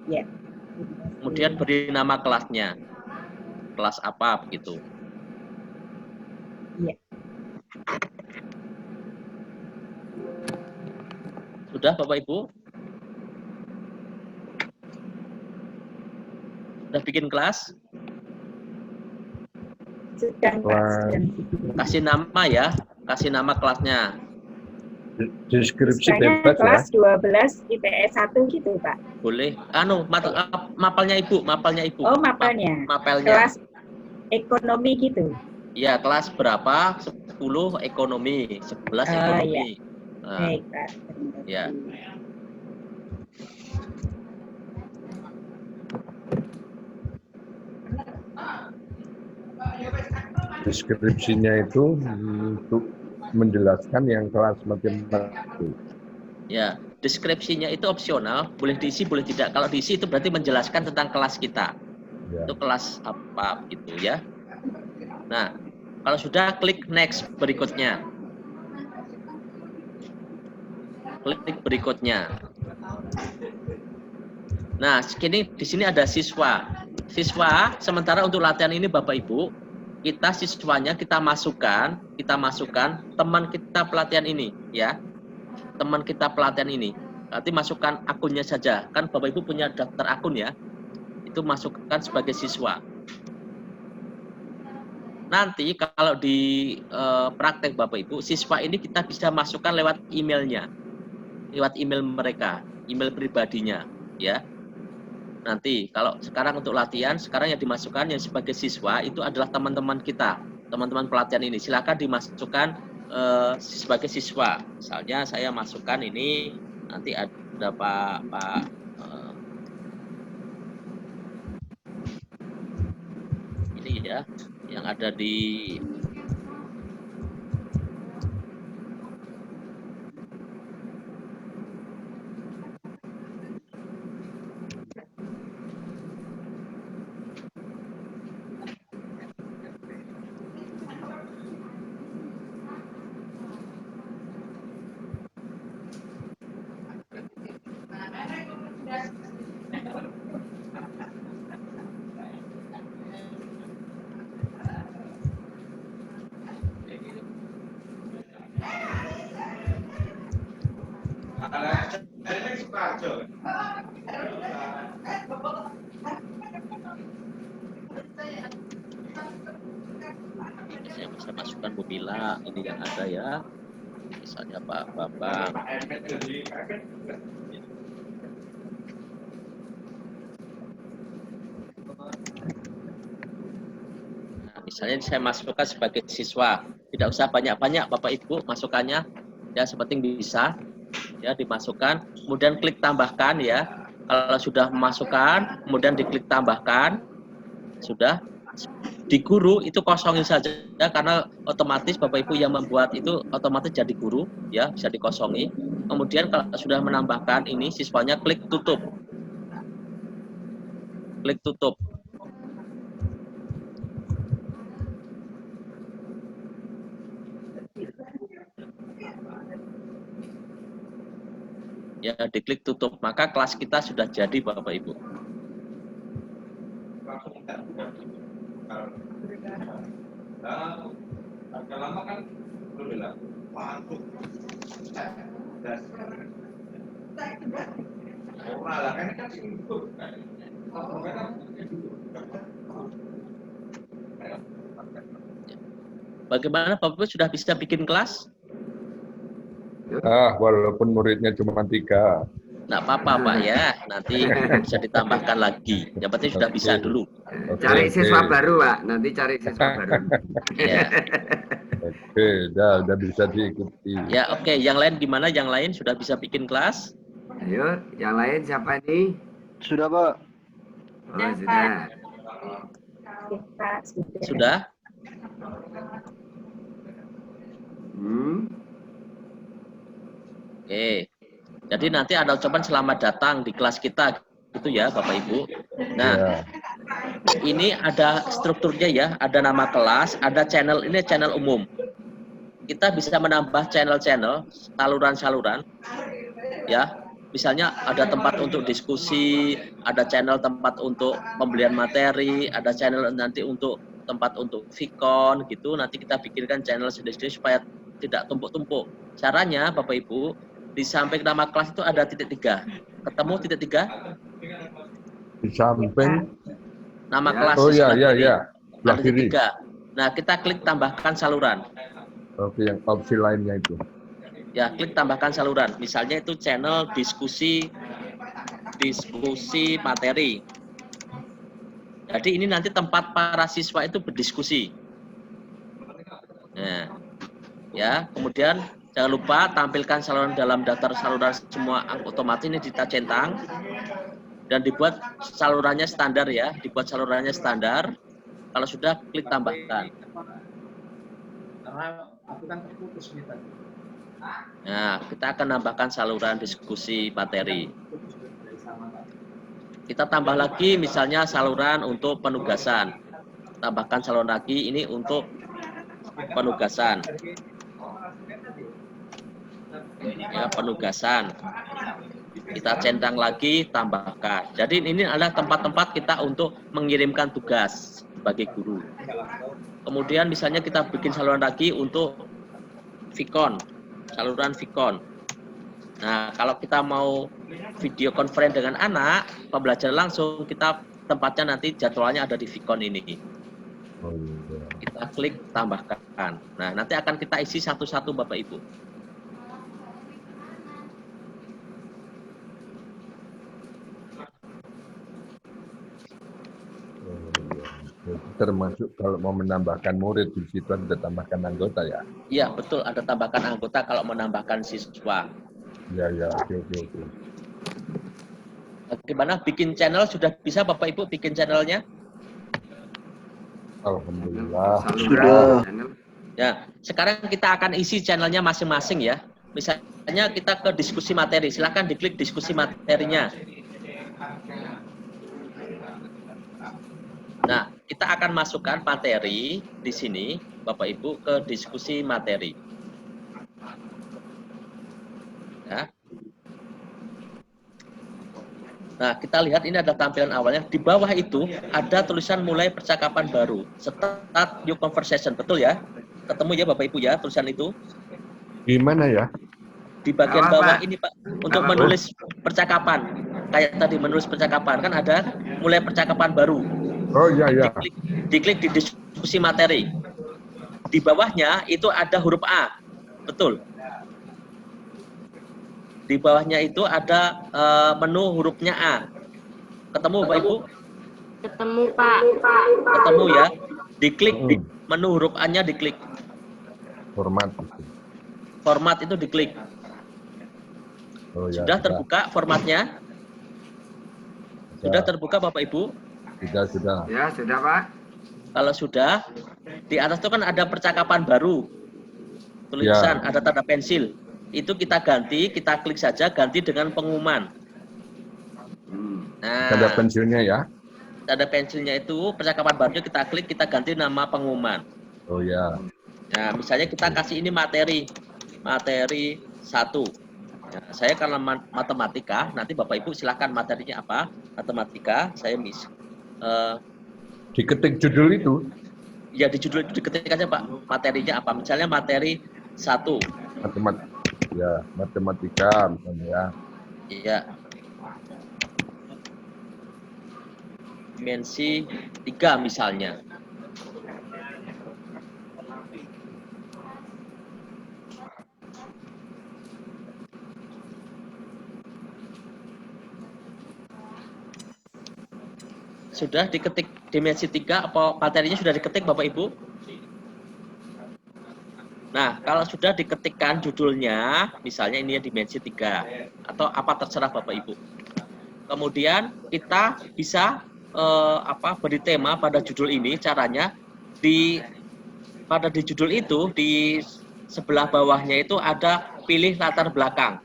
Ya. Kemudian beri nama kelasnya. Kelas apa begitu. Iya. Sudah Bapak Ibu? Sudah bikin kelas? Sedang Kasih nama ya, kasih nama kelasnya. Deskripsi misalnya bebas kelas ya. 12 IPS 1 gitu Pak. Boleh. Mapelnya Ibu. Oh, mapelnya. Kelas ekonomi gitu. Iya, kelas berapa? 10 ekonomi, 11 ekonomi. Iya. Baik, Pak. Ya. Deskripsinya itu untuk menjelaskan yang kelas matematika. Ya, deskripsinya itu opsional, boleh diisi, boleh tidak. Kalau diisi itu berarti menjelaskan tentang kelas kita. Ya. Itu kelas apa gitu ya. Nah, kalau sudah klik next berikutnya. Klik berikutnya. Nah, di sini ada siswa. Siswa, sementara untuk latihan ini Bapak Ibu, kita siswanya kita masukkan teman kita pelatihan ini ya. Teman kita pelatihan ini. Nanti masukkan akunnya saja. Kan Bapak Ibu punya daftar akun ya. Itu masukkan sebagai siswa. Nanti kalau di praktek Bapak Ibu, siswa ini kita bisa masukkan lewat emailnya. Lewat email mereka, email pribadinya ya. Nanti kalau sekarang untuk latihan, sekarang yang dimasukkan yang sebagai siswa itu adalah teman-teman kita, teman-teman pelatihan ini. Silakan dimasukkan sebagai siswa. Misalnya saya masukkan ini, nanti ada Pak ini ya, yang ada di saya bisa masukkan Bu Mila, ini yang ada ya. Misalnya Pak Bambang. Nah, misalnya saya masukkan sebagai siswa. Tidak usah banyak-banyak Bapak Ibu masukannya. Ya, seperti bisa ya dimasukkan, kemudian klik tambahkan ya. Kalau sudah memasukkan, kemudian diklik tambahkan. Sudah. Di guru itu kosongin saja karena otomatis Bapak Ibu yang membuat itu otomatis jadi guru ya, bisa dikosongi. Kemudian kalau sudah menambahkan ini siswanya klik tutup. Klik tutup. Ya, diklik tutup, maka kelas kita sudah jadi Bapak Ibu. Agak lama kan lu bilang waduh orang lah kan sibuk kan Bagaimana Bapak Ibu sudah bisa bikin kelas? Walaupun muridnya cuma 3. Nggak apa-apa Pak ya, nanti bisa ditambahkan lagi. Yang penting sudah bisa dulu. Cari siswa baru Pak, nanti cari siswa baru. Ya. Oke, udah bisa diikuti. Ya oke, yang lain gimana? Yang lain sudah bisa bikin kelas? Ayo, yang lain siapa nih? Sudah Pak. Oh, sudah. Sudah? Oke. Jadi nanti ada ucapan selamat datang di kelas kita gitu ya Bapak Ibu. Nah, ini ada strukturnya ya, ada nama kelas, ada channel, ini channel umum. Kita bisa menambah channel-channel, saluran-saluran ya. Misalnya ada tempat untuk diskusi, ada channel tempat untuk pembelian materi, ada channel nanti untuk tempat untuk Vicon gitu. Nanti kita bikinkan channel sendiri-sendiri supaya tidak tumpuk-tumpuk. Caranya Bapak Ibu, di samping nama kelas itu ada titik 3. Ketemu titik 3? Di samping nama kelas. Oh iya. Ada titik 3. Nah, kita klik tambahkan saluran. Oke, yang opsi lainnya itu. Ya, klik tambahkan saluran. Misalnya itu channel diskusi materi. Jadi ini nanti tempat para siswa itu berdiskusi. Nah, ya, kemudian jangan lupa tampilkan saluran dalam daftar saluran semua otomatis ini kita centang dan dibuat salurannya standar ya, dibuat salurannya standar. Kalau sudah klik tambahkan. Karena aku kan terputus kita. Nah, kita akan nambahkan saluran diskusi materi. Kita tambah lagi misalnya saluran untuk penugasan. Tambahkan saluran lagi ini untuk penugasan. Ya, penugasan. Kita centang lagi, tambahkan. Jadi ini adalah tempat-tempat kita untuk mengirimkan tugas sebagai guru. Kemudian misalnya kita bikin saluran lagi untuk Vicon. Saluran Vicon. Nah, kalau kita mau video conference dengan anak, pembelajaran langsung, kita tempatnya nanti jadwalnya ada di Vicon ini. Oh, iya. Kita klik tambahkan. Nah, nanti akan kita isi satu-satu Bapak Ibu. Termasuk kalau mau menambahkan murid di situ ada tambahkan anggota ya? Iya, betul. Ada tambahkan anggota kalau menambahkan siswa. Ya, oke. Bagaimana bikin channel? Sudah bisa Bapak Ibu bikin channelnya? Alhamdulillah. Sudah. Ya, sekarang kita akan isi channelnya masing-masing ya. Misalnya kita ke diskusi materi. Silakan diklik diskusi materinya. Nah, kita akan masukkan materi di sini, Bapak Ibu, ke diskusi materi. Ya. Nah, kita lihat ini ada tampilan awalnya. Di bawah itu ada tulisan mulai percakapan baru. Start new conversation, betul ya? Ketemu ya Bapak Ibu ya tulisan itu? Gimana ya? Di bagian bawah ini Pak, untuk menulis percakapan. Kayak tadi menulis percakapan, kan ada mulai percakapan baru. Oh iya. Diklik di diskusi materi. Di bawahnya itu ada huruf A. Betul. Di bawahnya itu ada menu hurufnya A. Ketemu Bapak Ibu? Ketemu Pak. Ketemu ya. Diklik di menu huruf A-nya diklik. Format itu diklik. Oh, ya, sudah terbuka formatnya? Sudah terbuka Bapak Ibu? Sudah. Ya, sudah Pak. Kalau sudah, di atas itu kan ada percakapan baru. Tulisan, ada tanda pensil. Itu kita ganti, kita klik saja, ganti dengan pengumuman. Nah, tanda pensilnya ya? Tanda pensilnya itu, percakapan barunya kita klik, kita ganti nama pengumuman. Oh ya. Nah, misalnya kita kasih ini materi 1. Ya, saya karena matematika, nanti Bapak Ibu silakan materinya apa? Matematika, saya diketik judul itu? Ya, di judul itu diketik aja Pak. Materinya apa? Misalnya materi 1. Matematika misalnya ya. Iya. Dimensi 3 misalnya. Sudah diketik dimensi 3 apa materinya sudah diketik Bapak Ibu? Nah, kalau sudah diketikkan judulnya, misalnya ini ya dimensi 3 atau apa terserah Bapak Ibu. Kemudian kita bisa beri tema pada judul ini. Caranya di judul itu di sebelah bawahnya itu ada pilih latar belakang.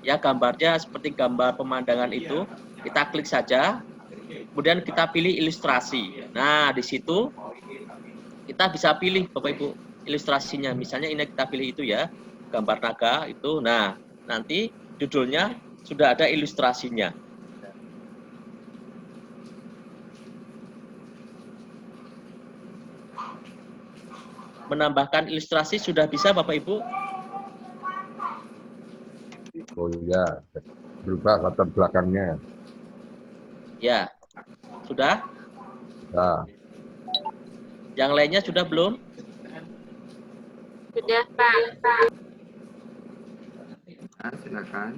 Ya, gambarnya seperti gambar pemandangan itu. Kita klik saja. Kemudian kita pilih ilustrasi. Nah, di situ kita bisa pilih Bapak Ibu ilustrasinya. Misalnya ini kita pilih itu ya, gambar naga itu. Nah, nanti judulnya sudah ada ilustrasinya. Menambahkan ilustrasi sudah bisa Bapak Ibu? Oh iya, berubah latar belakangnya. Ya, sudah? Nah, Yang lainnya sudah belum? Sudah, Pak. Nah, silakan.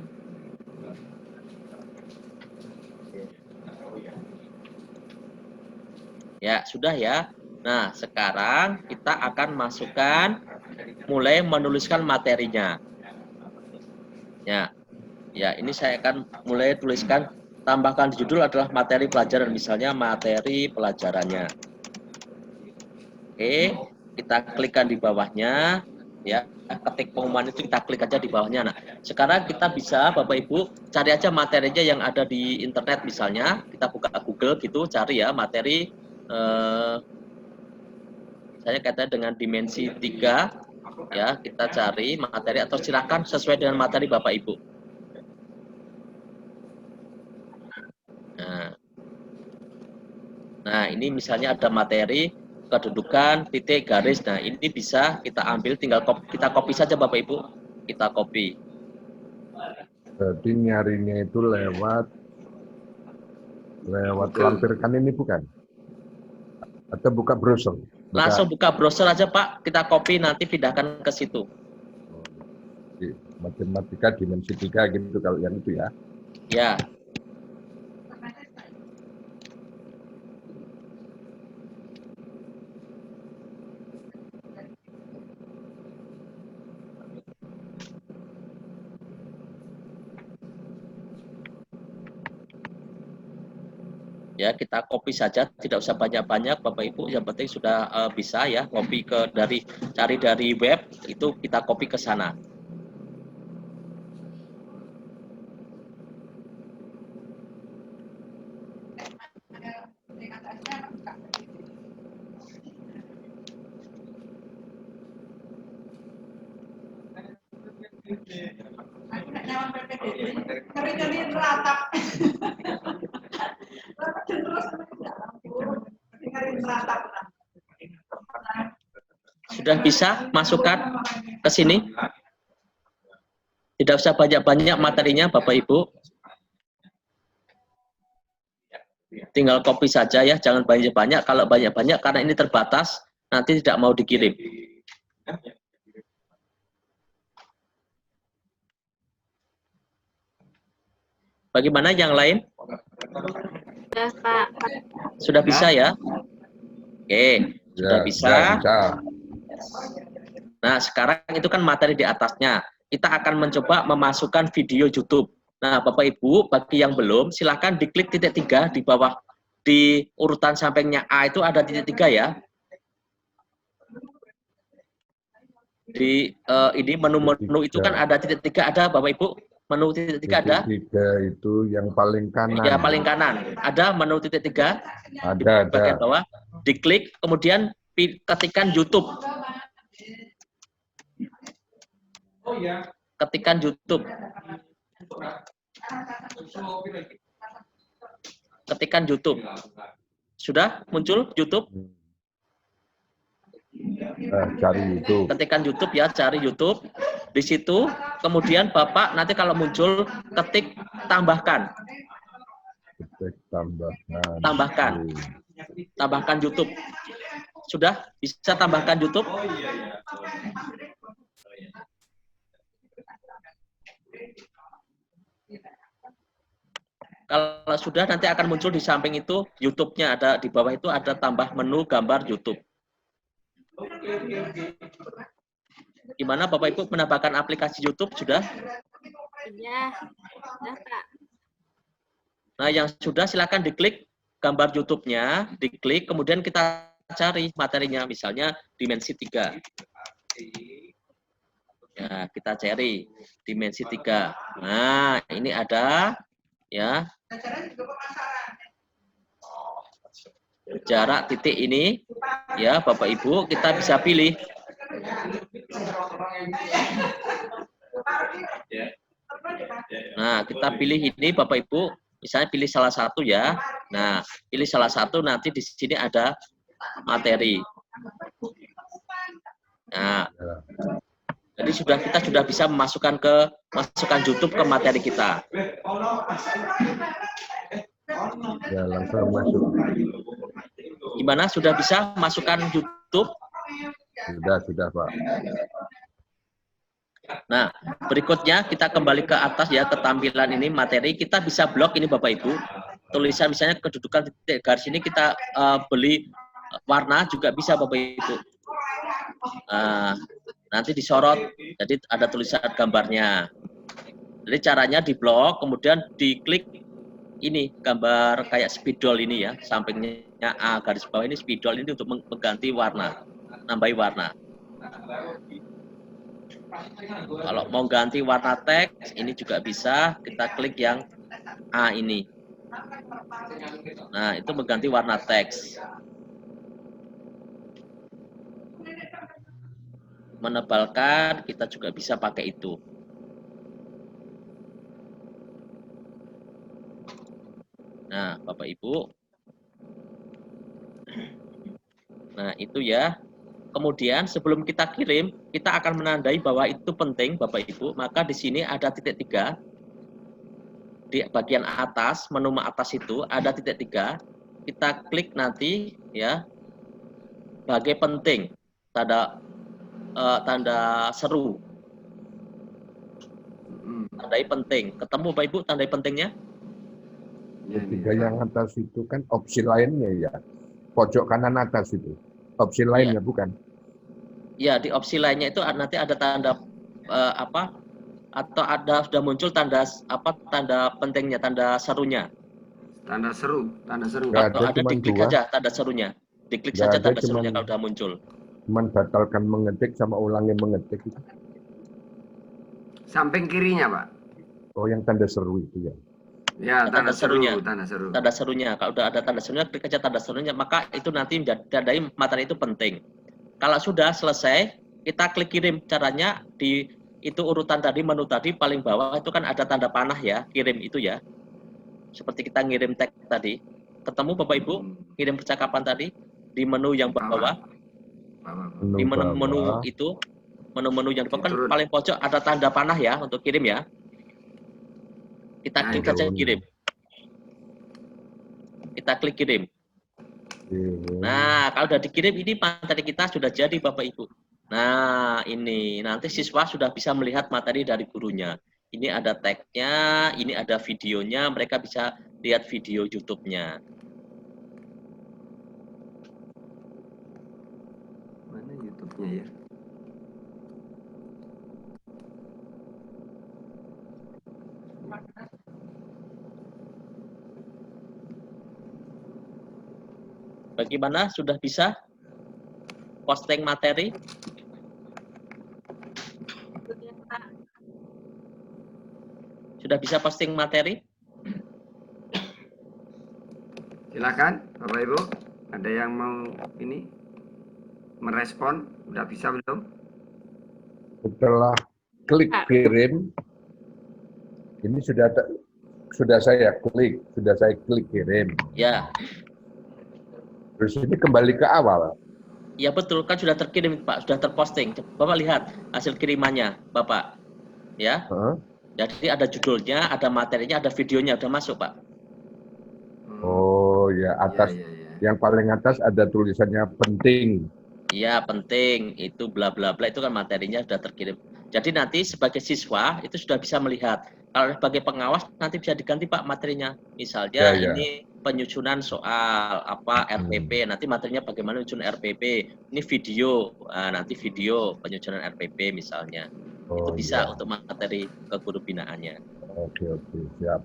Ya, sudah ya. Nah, sekarang kita akan masukkan, mulai menuliskan materinya. Ya, ini saya akan mulai tuliskan, tambahkan di judul adalah materi pelajaran, misalnya materi pelajarannya. Oke, kita klikkan di bawahnya, ya, ketik pengumuman itu kita klik aja di bawahnya. Nah, sekarang kita bisa Bapak Ibu cari aja materinya yang ada di internet, misalnya kita buka Google gitu, cari ya materi. Saya kata dengan dimensi 3 ya, kita cari materi atau silakan sesuai dengan materi Bapak Ibu. Nah, ini misalnya ada materi kedudukan titik garis. Nah, ini bisa kita ambil, tinggal kita copy saja Bapak Ibu. Kita copy. berarti nyarinya itu lewat lampirkan ini bukan? Atau buka browser? Langsung buka browser aja Pak, kita copy nanti pindahkan ke situ. Matematika dimensi 3 gitu kalau yang itu ya. Ya. Ya, kita copy saja, tidak usah banyak-banyak Bapak Ibu, yang penting sudah bisa ya copy cari dari web, itu kita copy ke sana. Sudah bisa masukkan ke sini? Tidak usah banyak-banyak materinya Bapak Ibu. Tinggal copy saja ya, jangan banyak-banyak. Kalau banyak-banyak karena ini terbatas, nanti tidak mau dikirim. Bagaimana yang lain? Sudah, Pak. Sudah bisa ya? Oke, sudah bisa. Nah, sekarang itu kan materi di atasnya. Kita akan mencoba memasukkan video YouTube. Nah, Bapak Ibu, bagi yang belum, silakan diklik titik 3 di bawah, di urutan sampingnya A itu ada titik 3 ya. Di ini menu-menu itu kan ada titik 3, ada Bapak Ibu? Menu titik 3 ada? Titik 3 itu yang paling kanan. Ya, paling kanan. Ada menu titik 3? Ada. Di bagian bawah. Diklik, kemudian ketikkan YouTube. Oh iya. Ketikkan YouTube. Ketikkan YouTube. Sudah muncul YouTube? Cari YouTube. Ketikkan YouTube ya, cari YouTube. Di situ, kemudian Bapak nanti kalau muncul, ketik tambahkan. Ketik tambahkan. Tambahkan. Tambahkan YouTube. Sudah bisa tambahkan YouTube? Oh iya. Kalau sudah nanti akan muncul di samping itu YouTube-nya, ada di bawah itu ada tambah menu gambar YouTube. Gimana Bapak Ibu menambahkan aplikasi YouTube sudah? Sudah, Pak. Nah, yang sudah silakan diklik gambar YouTube-nya, diklik, kemudian kita cari materinya, misalnya dimensi 3. Ya, kita cari dimensi 3. Nah, ini ada ya. Jarak titik ini ya, Bapak Ibu, kita bisa pilih. Nah, kita pilih ini Bapak Ibu, misalnya pilih salah satu ya. Nah, pilih salah satu, nanti di sini ada materi. Nah, jadi kita sudah bisa masukkan YouTube ke materi kita. Ya, langsung masuk. Gimana? Sudah bisa masukkan YouTube? Sudah, Pak. Nah, berikutnya kita kembali ke atas ya, ketampilan ini materi. Kita bisa blok ini Bapak Ibu. Tulisan misalnya kedudukan titik garis ini kita beli warna juga bisa Bapak Ibu. Nanti disorot, jadi ada tulisan gambarnya. Jadi caranya di blok, kemudian diklik ini gambar kayak spidol ini ya, sampingnya A garis bawah ini spidol ini untuk mengganti warna, nambahi warna. Kalau mau ganti warna teks, ini juga bisa, kita klik yang A ini. Nah, itu mengganti warna teks. Menebalkan, kita juga bisa pakai itu. Nah, Bapak Ibu. Nah, itu ya. Kemudian sebelum kita kirim, kita akan menandai bahwa itu penting, Bapak Ibu. Maka di sini ada titik 3. Di bagian atas, menu atas itu ada titik 3. Kita klik nanti ya. Sebagai penting, tanda seru. Tandai penting. Ketemu Bapak Ibu tandai pentingnya? Tiga yang atas itu kan opsi lainnya ya. Pojok kanan atas itu. Opsi lainnya bukan? Ya, di opsi lainnya itu nanti ada tanda apa? Atau sudah muncul tanda tanda pentingnya, tanda serunya. Tanda seru. Atau ada diklik saja tanda serunya. Diklik saja tanda serunya kalau sudah muncul. Cuman batalkan mengetik sama ulangi mengetik itu. Samping kirinya, Pak. Oh, yang tanda seru itu ya. Ya, tanda serunya. Tanda serunya. Kalau udah ada tanda serunya, klik aja tanda serunya, maka itu nanti menjadi materi itu penting. Kalau sudah selesai, kita klik kirim. Caranya di itu urutan tadi, menu tadi paling bawah itu kan ada tanda panah ya, kirim itu ya. Seperti kita ngirim teks tadi. Ketemu Bapak Ibu, kirim percakapan tadi di menu yang bawah. Di menu itu, menu yang kan paling pojok ada tanda panah ya untuk kirim ya. Kita klik saja kirim. Kita klik kirim. Nah, kalau sudah dikirim ini materi kita sudah jadi Bapak Ibu. Nah, ini nanti siswa sudah bisa melihat materi dari gurunya. Ini ada teksnya, ini ada videonya, mereka bisa lihat video YouTube-nya. Mana YouTube-nya ya? Bagaimana? Sudah bisa posting materi? Sudah bisa posting materi? Silakan, Bapak Ibu. Ada yang mau ini merespon? Udah bisa belum? Setelah klik kirim, ini sudah saya klik kirim. Ya. Terus ini kembali ke awal. Ya betul, kan sudah terkirim Pak, sudah terposting. Bapak lihat hasil kirimannya, Bapak. Ya. Jadi ada judulnya, ada materinya, ada videonya, udah masuk Pak. Oh ya, atas yang paling atas ada tulisannya penting. Iya penting, itu bla bla bla, itu kan materinya sudah terkirim. Jadi nanti sebagai siswa itu sudah bisa melihat. Kalau sebagai pengawas nanti bisa diganti Pak materinya. Misalnya ini penyusunan soal RPP, nanti materinya bagaimana menyusun RPP. Ini video, nanti video penyusunan RPP misalnya. Itu bisa untuk materi ke guru binaannya. Oke, siap.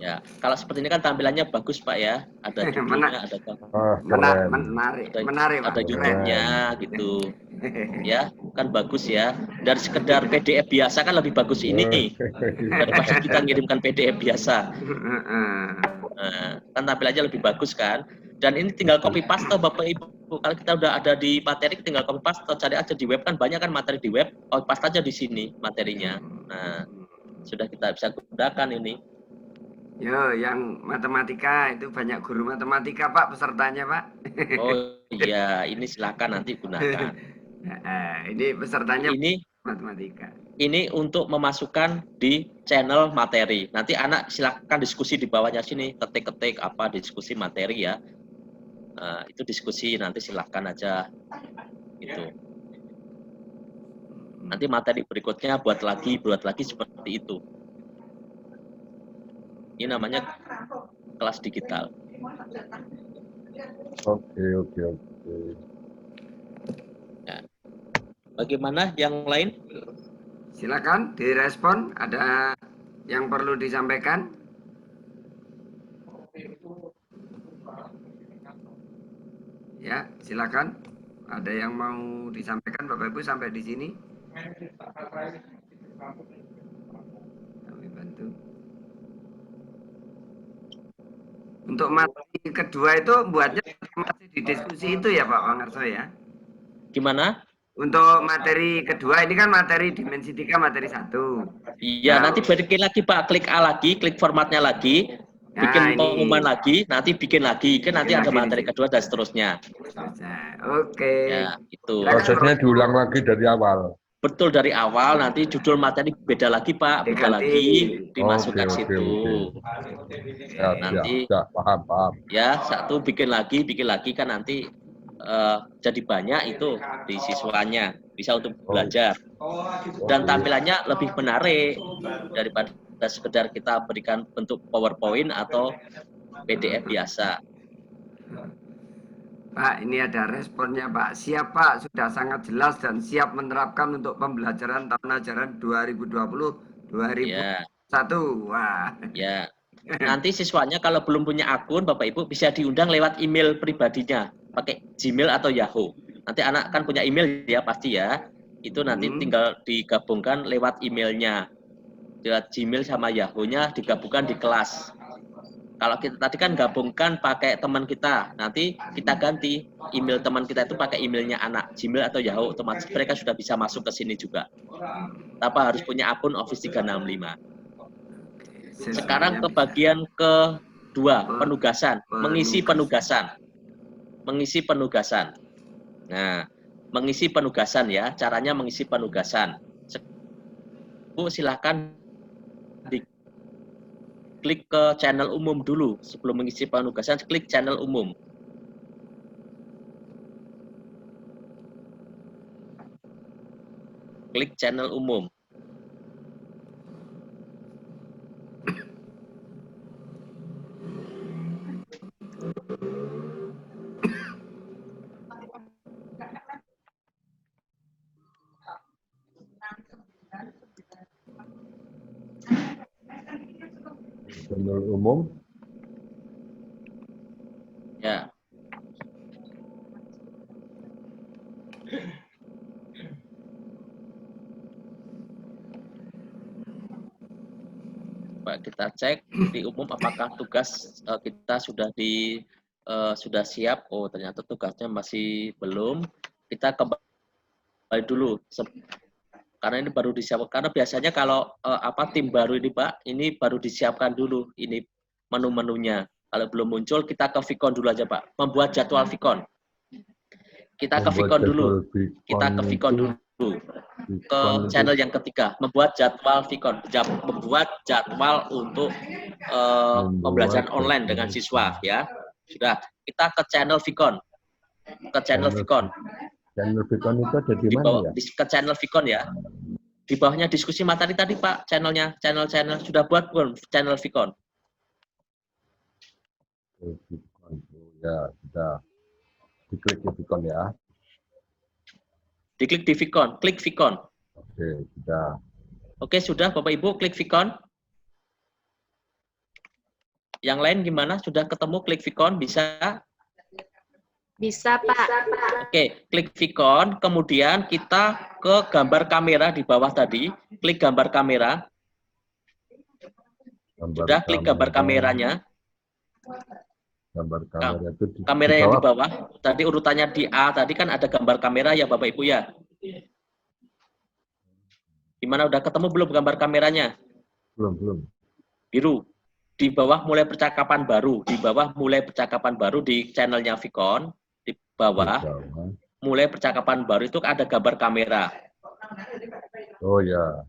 Ya, kalau seperti ini kan tampilannya bagus Pak ya. Ada judulnya, ada Keren. Menarik, ada Pak. YouTube-nya gitu. Ya, kan bagus ya. Dari sekedar PDF biasa kan lebih bagus ini daripada kita ngirimkan PDF biasa. Nah, kan tampilannya lebih bagus kan. Dan ini tinggal copy paste Bapak Ibu. Kalau kita udah ada di materi, tinggal copy paste, cari aja di web, kan banyak kan materi di web, copy paste aja di sini materinya. Nah, sudah kita bisa gunakan ini. Yo, yang matematika itu banyak guru matematika Pak pesertanya Pak. Oh iya, ini silakan nanti gunakan. Ini pesertanya Ini matematika. Ini untuk memasukkan di channel materi. Nanti anak silakan diskusi di bawahnya sini, ketik-ketik apa diskusi materi ya. Itu diskusi nanti silakan aja itu. Nanti materi berikutnya buat lagi seperti itu. Ini namanya kelas digital. Oke. Ya. Bagaimana yang lain? Silakan direspon. Ada yang perlu disampaikan? Ya, silakan. Ada yang mau disampaikan Bapak Ibu sampai di sini? Kami bantu. Untuk materi kedua itu buatnya masih di diskusi itu ya Pak Wangarso ya? Gimana? Untuk materi kedua ini kan materi dimensi 3 materi 1. Iya, nanti bikin lagi Pak, klik A lagi, klik formatnya lagi, bikin pengumuman lagi, nanti bikin lagi, kan nanti ada materi kedua dan seterusnya. Oke. Ya, itu. Prosesnya diulang lagi dari awal. Betul, dari awal, nanti judul materi beda lagi Pak, beda lagi, dimasukkan situ. Ya, nanti paham. Ya, satu bikin lagi kan nanti jadi banyak itu di siswanya, bisa untuk belajar. Dan tampilannya lebih menarik daripada sekedar kita berikan bentuk PowerPoint atau PDF biasa. Pak, ini ada responnya Pak. Siap Pak, sudah sangat jelas dan siap menerapkan untuk pembelajaran tahun ajaran 2020-2021. Wah. Ya. Nanti siswanya kalau belum punya akun, Bapak Ibu bisa diundang lewat email pribadinya, pakai Gmail atau Yahoo. Nanti anak kan punya email ya pasti ya. Itu nanti tinggal digabungkan lewat emailnya. Lewat Gmail sama Yahoo-nya digabungkan di kelas. Kalau kita tadi kan gabungkan pakai teman kita, nanti kita ganti email teman kita itu pakai emailnya anak, Gmail atau Yahoo, otomatis mereka sudah bisa masuk ke sini juga. Tanpa harus punya akun Office 365. Sekarang ke bagian kedua, penugasan, mengisi penugasan. Nah, mengisi penugasan ya, caranya mengisi penugasan. Bu, silakan klik ke channel umum dulu sebelum mengisi penugasan, klik channel umum. Klik channel umum. Channel umum. Ya. Pak, kita cek di umum apakah tugas kita sudah siap. Oh, ternyata tugasnya masih belum. Kita kembali dulu karena ini baru disiapkan. Karena biasanya kalau tim baru ini Pak, ini baru disiapkan dulu ini menu-menunya. Kalau belum muncul, kita ke Vicon dulu aja Pak. Membuat jadwal Vicon. Kita ke Vicon dulu. Ke channel yang ketiga, membuat jadwal Vicon. Membuat jadwal untuk pembelajaran online dengan siswa ya. Sudah, kita ke channel Vicon. Channel Vicon itu ada di mana ya? Ke channel Vicon ya. Di bawahnya diskusi materi tadi Pak, channel sudah buat belum channel Vicon? Ya, sudah. Diklik di Vicon ya. Diklik di Vicon, klik Vicon. Oke, sudah. Oke, sudah Bapak Ibu, klik Vicon. Yang lain gimana? Sudah ketemu klik Vicon? Bisa? Bisa, Pak. Oke, klik Vicon, kemudian kita ke gambar kamera di bawah tadi. Klik gambar kamera. Sudah klik gambar kameranya. Gambar kamera itu Kamera yang di bawah. Tadi urutannya di A, tadi kan ada gambar kamera ya Bapak Ibu ya. Gimana, udah ketemu belum gambar kameranya? Belum. Biru. Di bawah mulai percakapan baru. Di bawah mulai percakapan baru di channelnya Vicon. Di bawah mulai percakapan baru itu ada gambar kamera. Oh ya.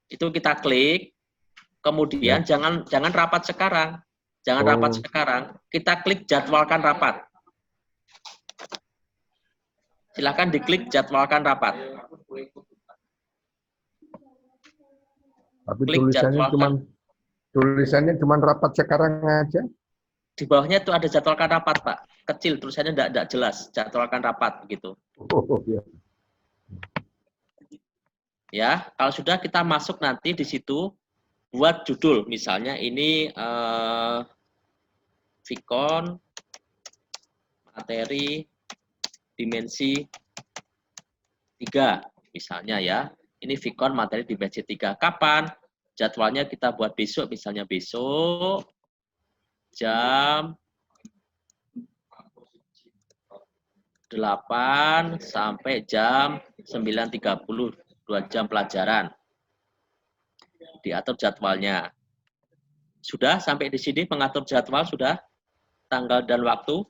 Itu kita klik. Kemudian jangan rapat sekarang. Jangan rapat sekarang. Kita klik jadwalkan rapat. Silakan diklik jadwalkan rapat. Tapi Klik tulisannya cuma rapat sekarang aja. Di bawahnya itu ada jadwalkan rapat, Pak. Kecil, tulisannya tidak jelas. Jadwalkan rapat begitu. Oh ya. Ya, kalau sudah kita masuk nanti di situ buat judul. Misalnya ini Vicon materi dimensi 3 misalnya ya. Ini Vicon materi dimensi 3. Kapan? Jadwalnya kita buat besok, misalnya besok jam 8 sampai jam 9.30, 2 jam pelajaran. Diatur jadwalnya. Sudah sampai di sini mengatur jadwal sudah? Tanggal dan waktu?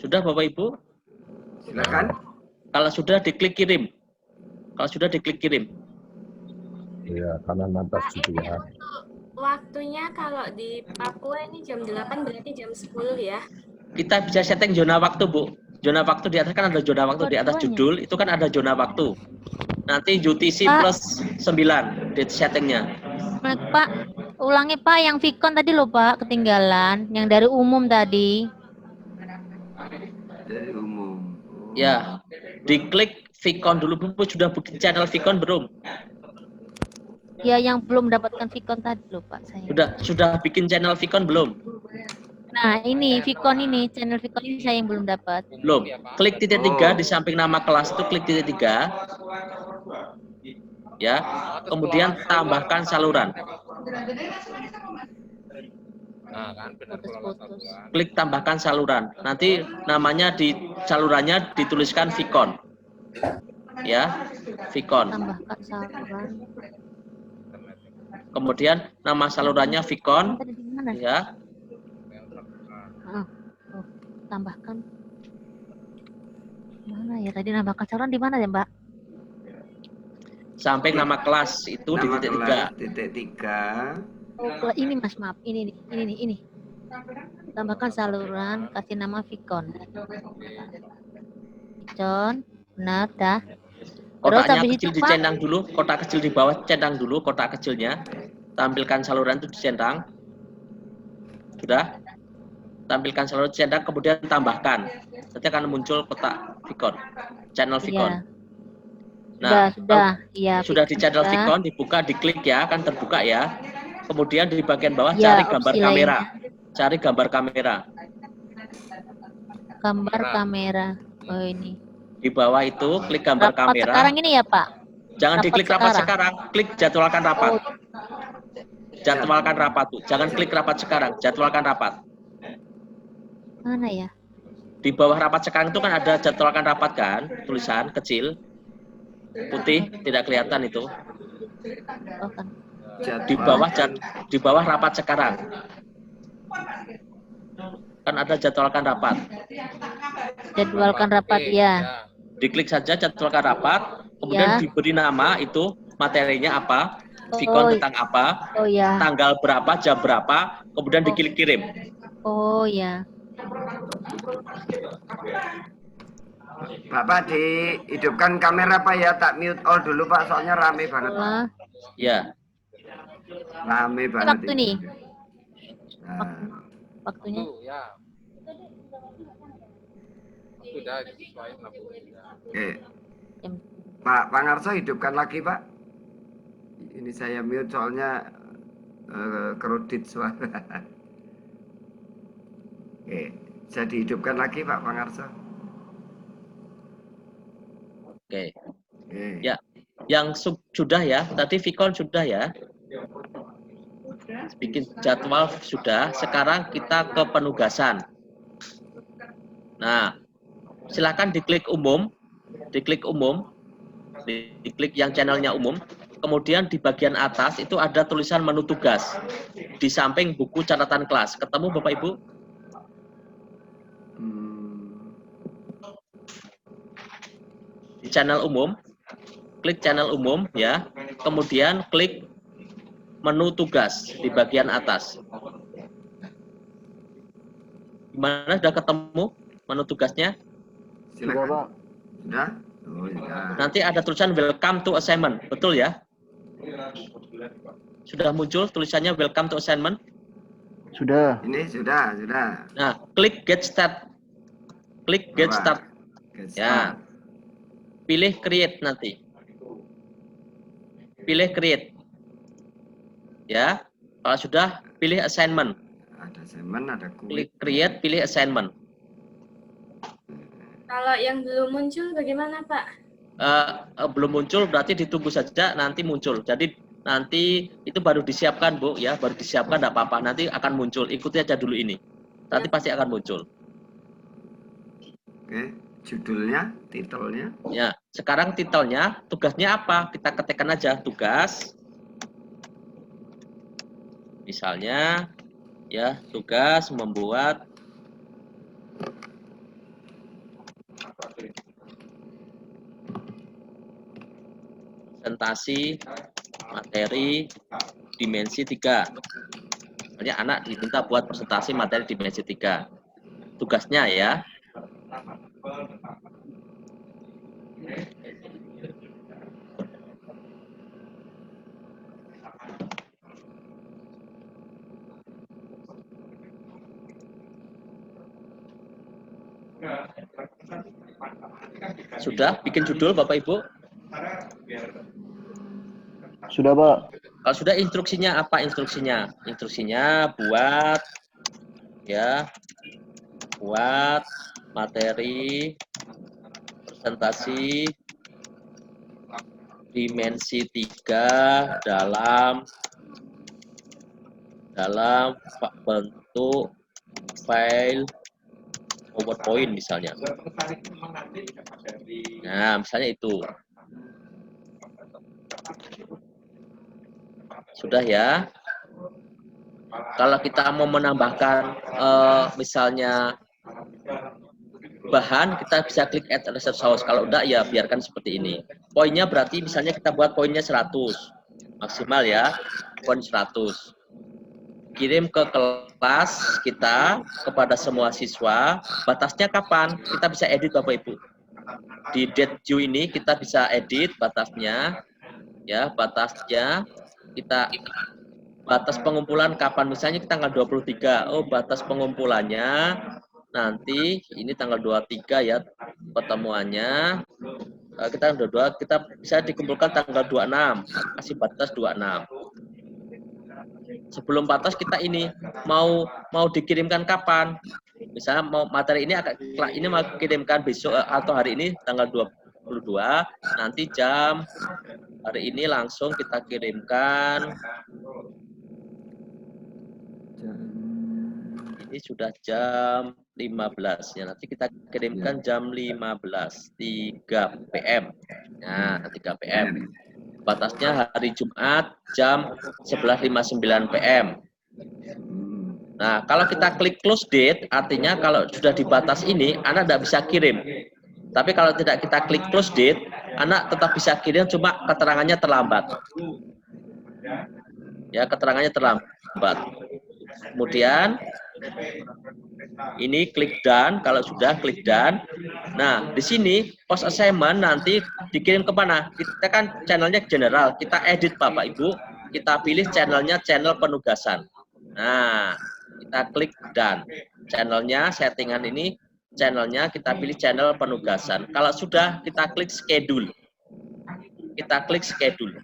Sudah Bapak Ibu? Silakan. Kalau sudah diklik kirim. Kalau sudah diklik kirim. Iya, kanan atas gitu ya. Waktunya kalau di Papua ini jam 8 berarti jam 10 ya? Kita bisa setting zona waktu, Bu. Zona waktu di atas kan ada zona waktu di atas judul, itu kan ada zona waktu. Nanti UTC plus 9 di settingnya. Pak, ulangi Pak yang Vicon tadi loh Pak, ketinggalan. Yang dari umum tadi. Dari umum. Ya, diklik Vicon dulu, Bu. Sudah bikin channel Vicon belum? Ya, yang belum mendapatkan Vicon tadi loh Pak saya. Sudah bikin channel Vicon belum? Nah, ini Vicon ini, channel Vicon ini saya yang belum dapat. Belum. Klik titik 3 di samping nama kelas itu, klik titik 3. Ya, kemudian tambahkan saluran. Klik tambahkan saluran. Nanti namanya di salurannya dituliskan Vicon. Ya, Vicon. Tambahkan saluran. Kemudian nama salurannya Vicon. Ya. Tambahkan. Mana ya tadi nambahkan saluran di mana ya, Mbak? Sampai nama kelas itu di titik 3. Titik 3. Oh, ini Mas, maaf. Ini. Tambahkan saluran, kasih nama Vicon. Vicon, benar dah. Kotaknya kecil dicentang dulu, kotak kecil di bawah centang dulu, kotak kecilnya. Tampilkan saluran itu dicentang. Sudah? Tampilkan saluran dicentang, kemudian tambahkan. Nanti akan muncul kotak Vicon, channel Vicon. Ya. Nah, sudah di channel Vicon dibuka, diklik ya, kan terbuka ya. Kemudian di bagian bawah ya, cari gambar kamera. Cari gambar kamera. Gambar kamera. Oh ini. Di bawah itu klik gambar kamera. Sekarang ini ya Pak? Jangan diklik rapat sekarang. Klik jadwalkan rapat. Jadwalkan rapat tuh. Jangan klik rapat sekarang. Jadwalkan rapat. Mana ya? Di bawah rapat sekarang itu kan ada jadwalkan rapat kan? Tulisan kecil. Putih. Tidak kelihatan itu. Oh, kan. Di bawah rapat sekarang. Kan ada jadwalkan rapat. Jadwalkan rapat ya. Diklik saja jadwalkan rapat, kemudian Ya. diberi nama itu materinya apa, Oh, Vicon tentang apa, oh ya. tanggal berapa, jam berapa, kemudian diklik kirim. Oh ya. Bapak dihidupkan kamera Pak ya, tak mute all dulu Pak, soalnya rame banget Pak. Wah, Ya, Rame ini banget waktu ini. nih. Nah, Waktunya. Ya. Sudah disesuaikan lah, Bu. oke. Pak Pangarso hidupkan lagi Pak. Ini saya mute soalnya kredit suara. Oke, bisa dihidupkan lagi Pak Pangarso. oke. Oke. Ya, yang sudah ya, tadi Vicon sudah ya. Bikin jadwal sudah, sekarang kita ke penugasan. Nah, silakan diklik umum, diklik yang channelnya umum. Kemudian di bagian atas itu ada tulisan menu tugas. Di samping buku catatan kelas. Ketemu Bapak Ibu? Di channel umum, klik channel umum ya. Kemudian klik menu tugas di bagian atas. Gimana, sudah ketemu menu tugasnya? Silakan. Sudah? Oh, sudah. Nanti ada tulisan welcome to assignment, betul ya? Sudah muncul tulisannya welcome to assignment? Sudah. Ini sudah. Nah, klik get start. Klik get start. Ya. Pilih create nanti. Pilih create. Ya. Kalau sudah, pilih assignment. Ada assignment, ada Klik create, pilih assignment. Kalau yang belum muncul bagaimana Pak? Belum muncul berarti ditunggu saja, nanti muncul. Jadi nanti itu baru disiapkan Bu ya, baru disiapkan enggak apa-apa, nanti akan muncul. Ikuti aja dulu ini. Nanti pasti akan muncul. Oke, judulnya, titelnya. Ya, sekarang titelnya, tugasnya apa? Kita ketikkan aja tugas. Misalnya ya, tugas membuat presentasi materi dimensi 3. Misalnya anak diminta buat presentasi materi dimensi 3. Tugasnya ya. Sudah bikin judul Bapak Ibu? Sudah, Pak. Kalau sudah, instruksinya apa instruksinya? Instruksinya buat ya, buat materi presentasi dimensi 3 dalam bentuk file PowerPoint misalnya. Nah, misalnya itu. Sudah ya. Kalau kita mau menambahkan misalnya bahan, kita bisa klik add research source. Kalau enggak ya biarkan seperti ini. Poinnya berarti misalnya kita buat poinnya 100 maksimal ya, poin 100. Kirim ke kelas kita kepada semua siswa. Batasnya kapan? Kita bisa edit Bapak Ibu. Di date due ini kita bisa edit batasnya. Ya, batasnya kita batas pengumpulan kapan? Misalnya kita tanggal 23. Oh, batas pengumpulannya nanti ini tanggal 23 ya pertemuannya. Kita 22, kita bisa dikumpulkan tanggal 26. Kasih batas 26. Sebelum batas kita ini mau dikirimkan kapan? Misalnya mau materi ini mau kirimkan besok atau hari ini tanggal 22, nanti jam hari ini langsung kita kirimkan. Ini sudah jam 15 ya, nanti kita kirimkan jam 15.03 PM. Nah, 3 PM. Batasnya hari Jumat jam 11.59 PM. Nah, kalau kita klik close date, artinya kalau sudah di batas ini, Anda tidak bisa kirim. Tapi kalau tidak kita klik close date, anak tetap bisa kirim, cuma keterangannya terlambat. Ya, keterangannya terlambat. Kemudian ini klik done, kalau sudah klik done. Nah, di sini post assignment nanti dikirim ke mana? Kita kan channelnya general, kita edit Bapak Ibu, kita pilih channelnya channel penugasan. Nah, kita klik done. Channelnya, settingan ini, channelnya kita pilih channel penugasan. Kalau sudah, kita klik schedule. Kita klik schedule.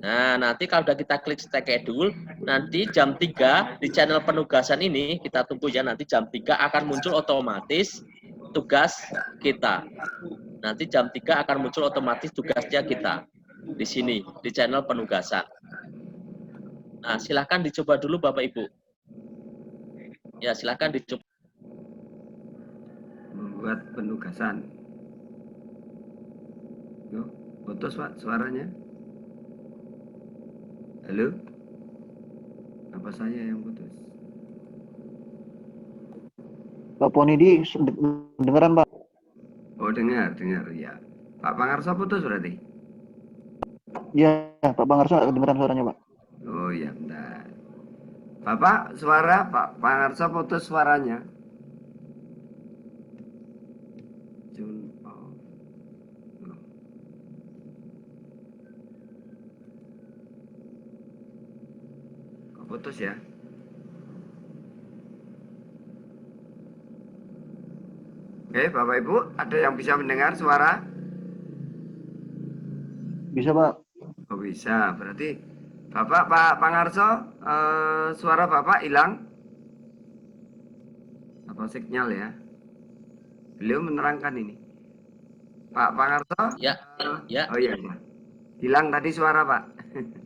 Nah, nanti kalau sudah kita klik schedule, nanti jam 3 di channel penugasan ini, kita tunggu ya, nanti jam 3 akan muncul otomatis tugas kita. Nanti jam 3 akan muncul otomatis tugasnya kita. Di sini, di channel penugasan. Nah, silahkan dicoba dulu Bapak Ibu. Ya, silahkan dicoba. Membuat penugasan. Yuk, putus Pak suaranya. Halo? Apa saya yang putus? Pak Ponidi, dengeran Pak? Oh dengar ya. Pak Pangarso putus berarti? Ya, Pak Pangarso kedengeran suaranya Pak. Oh iya, bentar. Bapak, suara Pak Pangarso putus suaranya. Kok putus ya? Oke, Bapak Ibu, ada yang bisa mendengar suara? Bisa Pak. Oh bisa, berarti Bapak Pak Pangarso, suara Bapak hilang? Apa sinyal ya? Beliau menerangkan ini. Pak Pangarso? Ya, ya. Oh iya, ya. Hilang tadi suara Pak.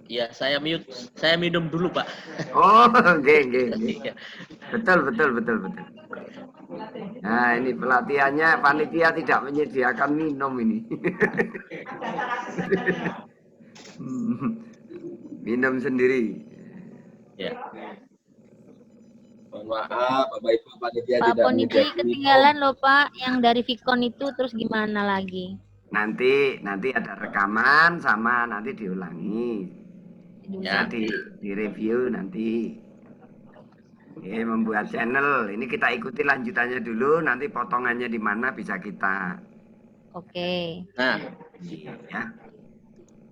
Ya, saya mute. Saya minum dulu Pak. Oh, oke. Betul. Nah, ini pelatihannya panitia tidak menyediakan minum ini. Minum sendiri. Ya. Mohon maaf, Bapak Ibu panitia Pak tidak Ponidi menyediakan ketinggalan loh Pak, yang dari Vicon itu terus gimana lagi? Nanti ada rekaman sama nanti diulangi. Bisa di review nanti. Oke, membuat channel. Ini kita ikuti lanjutannya dulu, nanti potongannya di mana bisa kita. Oke. Nah, ya.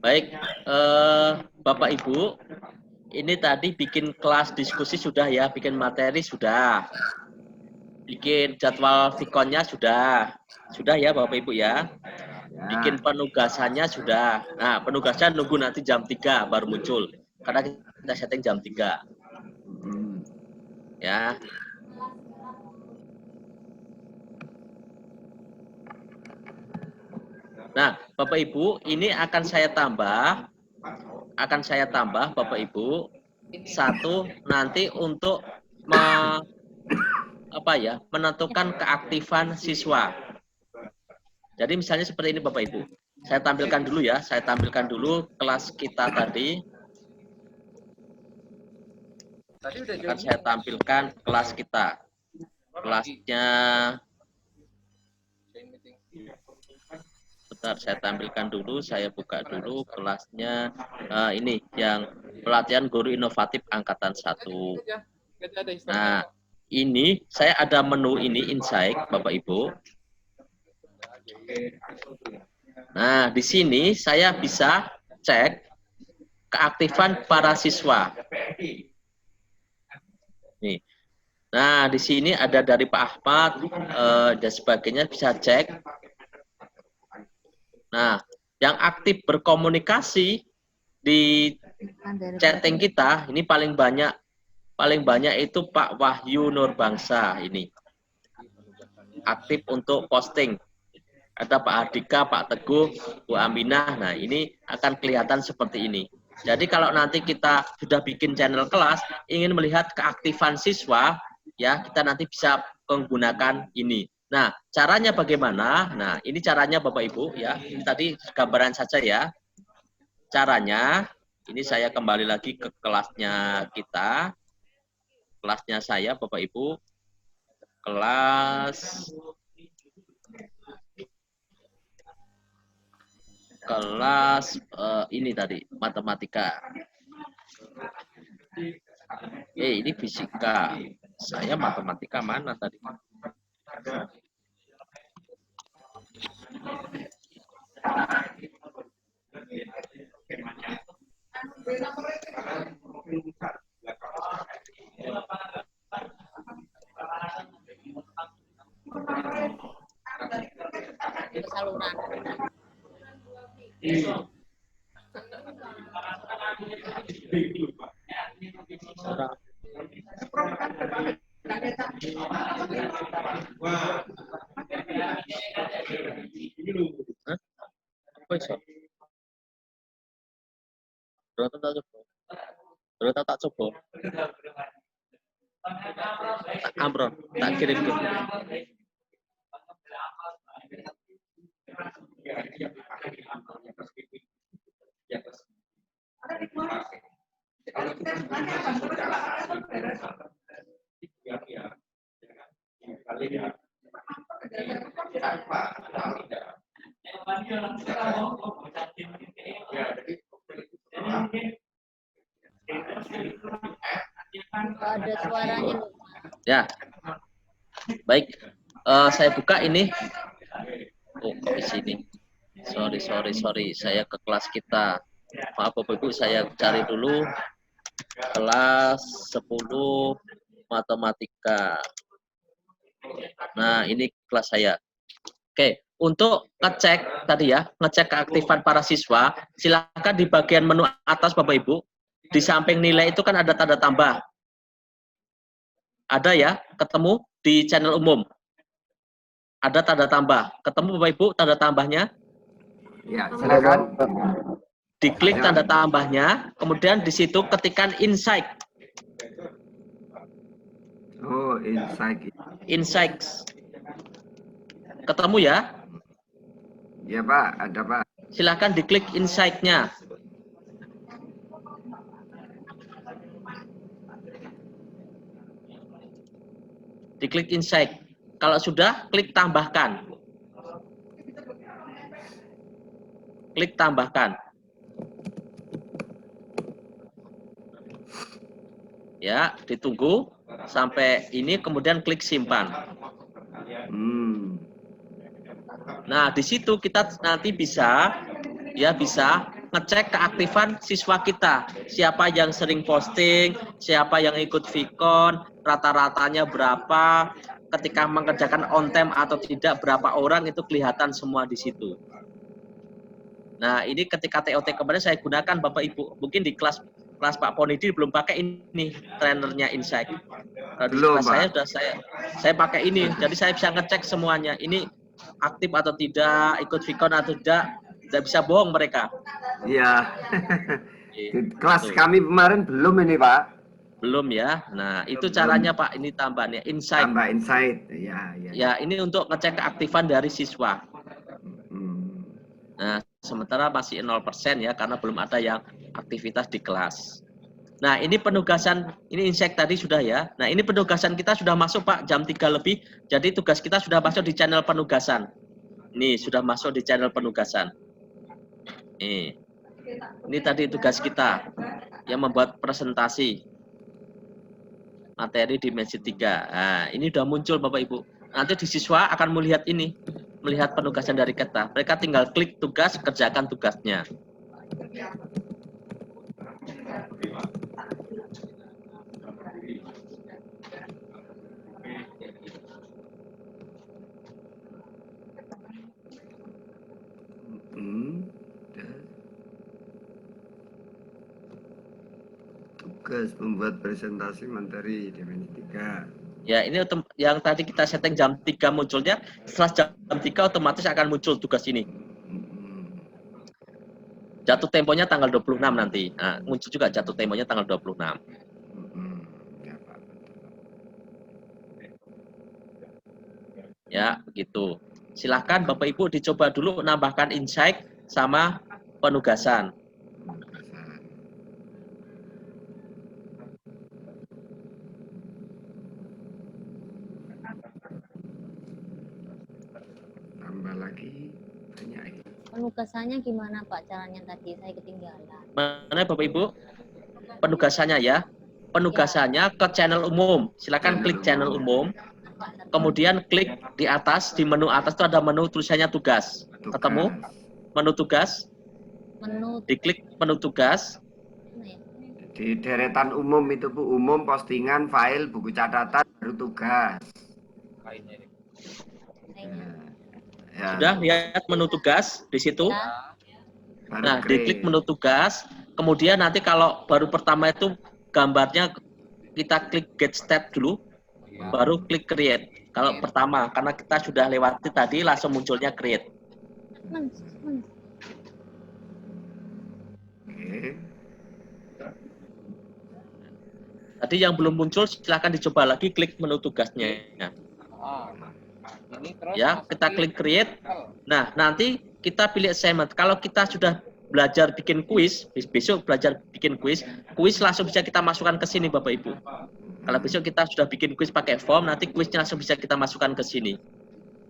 Baik, Bapak Ibu, ini tadi bikin kelas diskusi sudah ya, bikin materi sudah, bikin jadwal Vikonnya sudah ya Bapak Ibu ya, bikin penugasannya sudah. Nah, penugasan nunggu nanti jam 3 baru muncul, karena kita setting jam 3. Ya. Nah, Bapak Ibu, ini akan saya tambah Bapak Ibu, satu nanti untuk menentukan keaktifan siswa. Jadi misalnya seperti ini Bapak Ibu. Saya tampilkan dulu kelas kita tadi. Akan saya tampilkan kelas kita. Kelasnya bentar, saya tampilkan dulu, saya buka dulu kelasnya. Ini yang pelatihan guru inovatif angkatan 1. Nah, ini saya ada menu ini insight Bapak Ibu. Nah, di sini saya bisa cek keaktifan para siswa. Nih. Nah, di sini ada dari Pak Ahmad dan sebagainya, bisa cek. Nah, yang aktif berkomunikasi di chatting kita ini paling banyak itu Pak Wahyu Nurbangsa ini. Aktif untuk posting. Ada Pak Adika, Pak Teguh, Bu Aminah. Nah, ini akan kelihatan seperti ini. Jadi kalau nanti kita sudah bikin channel kelas, ingin melihat keaktifan siswa, ya kita nanti bisa menggunakan ini. Nah, caranya bagaimana? Nah, ini caranya Bapak Ibu ya. Ini tadi gambaran saja ya. Caranya, ini saya kembali lagi ke kelasnya kita. Kelasnya saya Bapak Ibu. Kelas kelas ini tadi matematika. Ini fisika. Saya matematika mana tadi? Saluran. Apa iso? Bro, tak coba. Amron, tak kirim ke. Ada suaranya loh. Ya, baik. Saya buka ini. Oh, kok di sini? Sorry. Saya ke kelas kita. Maaf Bapak Ibu, saya cari dulu kelas 10 matematika. Nah, ini kelas saya. Oke, untuk ngecek tadi ya, ngecek keaktifan para siswa, silakan di bagian menu atas Bapak Ibu, di samping nilai itu kan ada tanda tambah. Ada ya, ketemu di channel umum. Ada tanda tambah. Ketemu Bapak Ibu tanda tambahnya? Ya, silakan. Diklik tanda tambahnya, kemudian di situ ketikkan insight. Oh, insight. Insights. Ketemu ya? Ya Pak, ada Pak. Silakan diklik insight-nya. Diklik insight. Kalau sudah, klik tambahkan. Klik tambahkan. Ya, ditunggu sampai ini, kemudian klik simpan. Nah, di situ kita nanti bisa ngecek keaktifan siswa kita. Siapa yang sering posting, siapa yang ikut Vicon, rata-ratanya berapa, ketika mengerjakan on time atau tidak, berapa orang, itu kelihatan semua di situ. Nah, ini ketika TOT kemarin saya gunakan Bapak Ibu. Mungkin di kelas Pak Ponidi belum pakai ini trainernya Insight. Nah, di kelas saya sudah saya pakai ini. Jadi saya bisa ngecek semuanya. Ini aktif atau tidak, ikut Vicon atau tidak bisa bohong mereka. Iya. Di kelas kami kemarin belum ini Pak. Belum ya. Nah, itu caranya Pak. Ini tambahannya Insight. Tambah Insight. Ya. Ya, ini untuk ngecek keaktifan dari siswa. Nah, sementara masih 0% ya, karena belum ada yang aktivitas di kelas. Nah, ini penugasan, ini Insight tadi sudah ya. Nah, ini penugasan kita sudah masuk Pak, jam 3 lebih. Jadi tugas kita sudah masuk di channel penugasan. Ini sudah masuk di channel penugasan. Ini tadi tugas kita yang membuat presentasi materi dimensi 3. Nah, ini sudah muncul Bapak Ibu. Nanti di siswa akan melihat ini, melihat penugasan dari kita. Mereka tinggal klik tugas, kerjakan tugasnya. Tugas membuat presentasi materi dimensi 3. Ya, ini yang tadi kita setting jam 3 munculnya, setelah jam 3 otomatis akan muncul tugas ini. Jatuh temponya tanggal 26 nanti. Nah, muncul juga jatuh temponya tanggal 26. Ya, begitu. Silahkan Bapak Ibu dicoba dulu nambahkan insight sama penugasan. Tambah lagi banyak ini. penugasannya gimana Pak caranya tadi? Saya ketinggalan. Mana Bapak Ibu? Penugasannya ya. Penugasannya ke channel umum. Silakan klik channel umum. Kemudian klik di atas, di menu atas itu ada menu tulisannya tugas. Ketemu? Menu tugas. Diklik menu tugas. Di deretan umum itu Bu, umum, postingan, file, buku catatan, baru tugas. Ya. Sudah lihat menu tugas di situ? Baru Nah, create. diklik menu tugas. Kemudian nanti kalau baru pertama itu gambarnya kita klik get start dulu, baru klik create. Kalau pertama, karena kita sudah lewati tadi, langsung munculnya create. Oke. Tadi yang belum muncul, silahkan dicoba lagi klik menu tugasnya. Ya, kita klik create. Nah, nanti kita pilih assignment. Kalau kita sudah belajar bikin kuis, besok belajar bikin kuis langsung bisa kita masukkan ke sini Bapak Ibu. Kalau besok kita sudah bikin kuis pakai form, nanti kuisnya langsung bisa kita masukkan ke sini.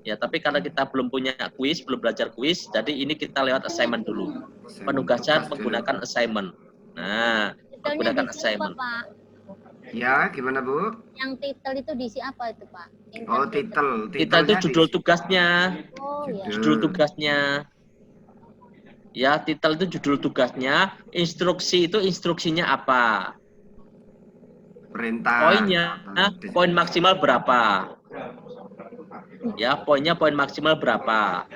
Ya, tapi karena kita belum punya kuis, belum belajar kuis, jadi ini kita lewat assignment dulu. Penugasan menggunakan assignment. Nah, menggunakan assignment. Ya, gimana Bu? Yang titel itu diisi apa itu Pak? Oh, titel. Titel itu judul tugasnya. Oh ya. Judul tugasnya. Ya, titel itu judul tugasnya. Instruksi itu instruksinya apa? Perintah. Poinnya, poin maksimal berapa? Ya, poinnya poin maksimal berapa?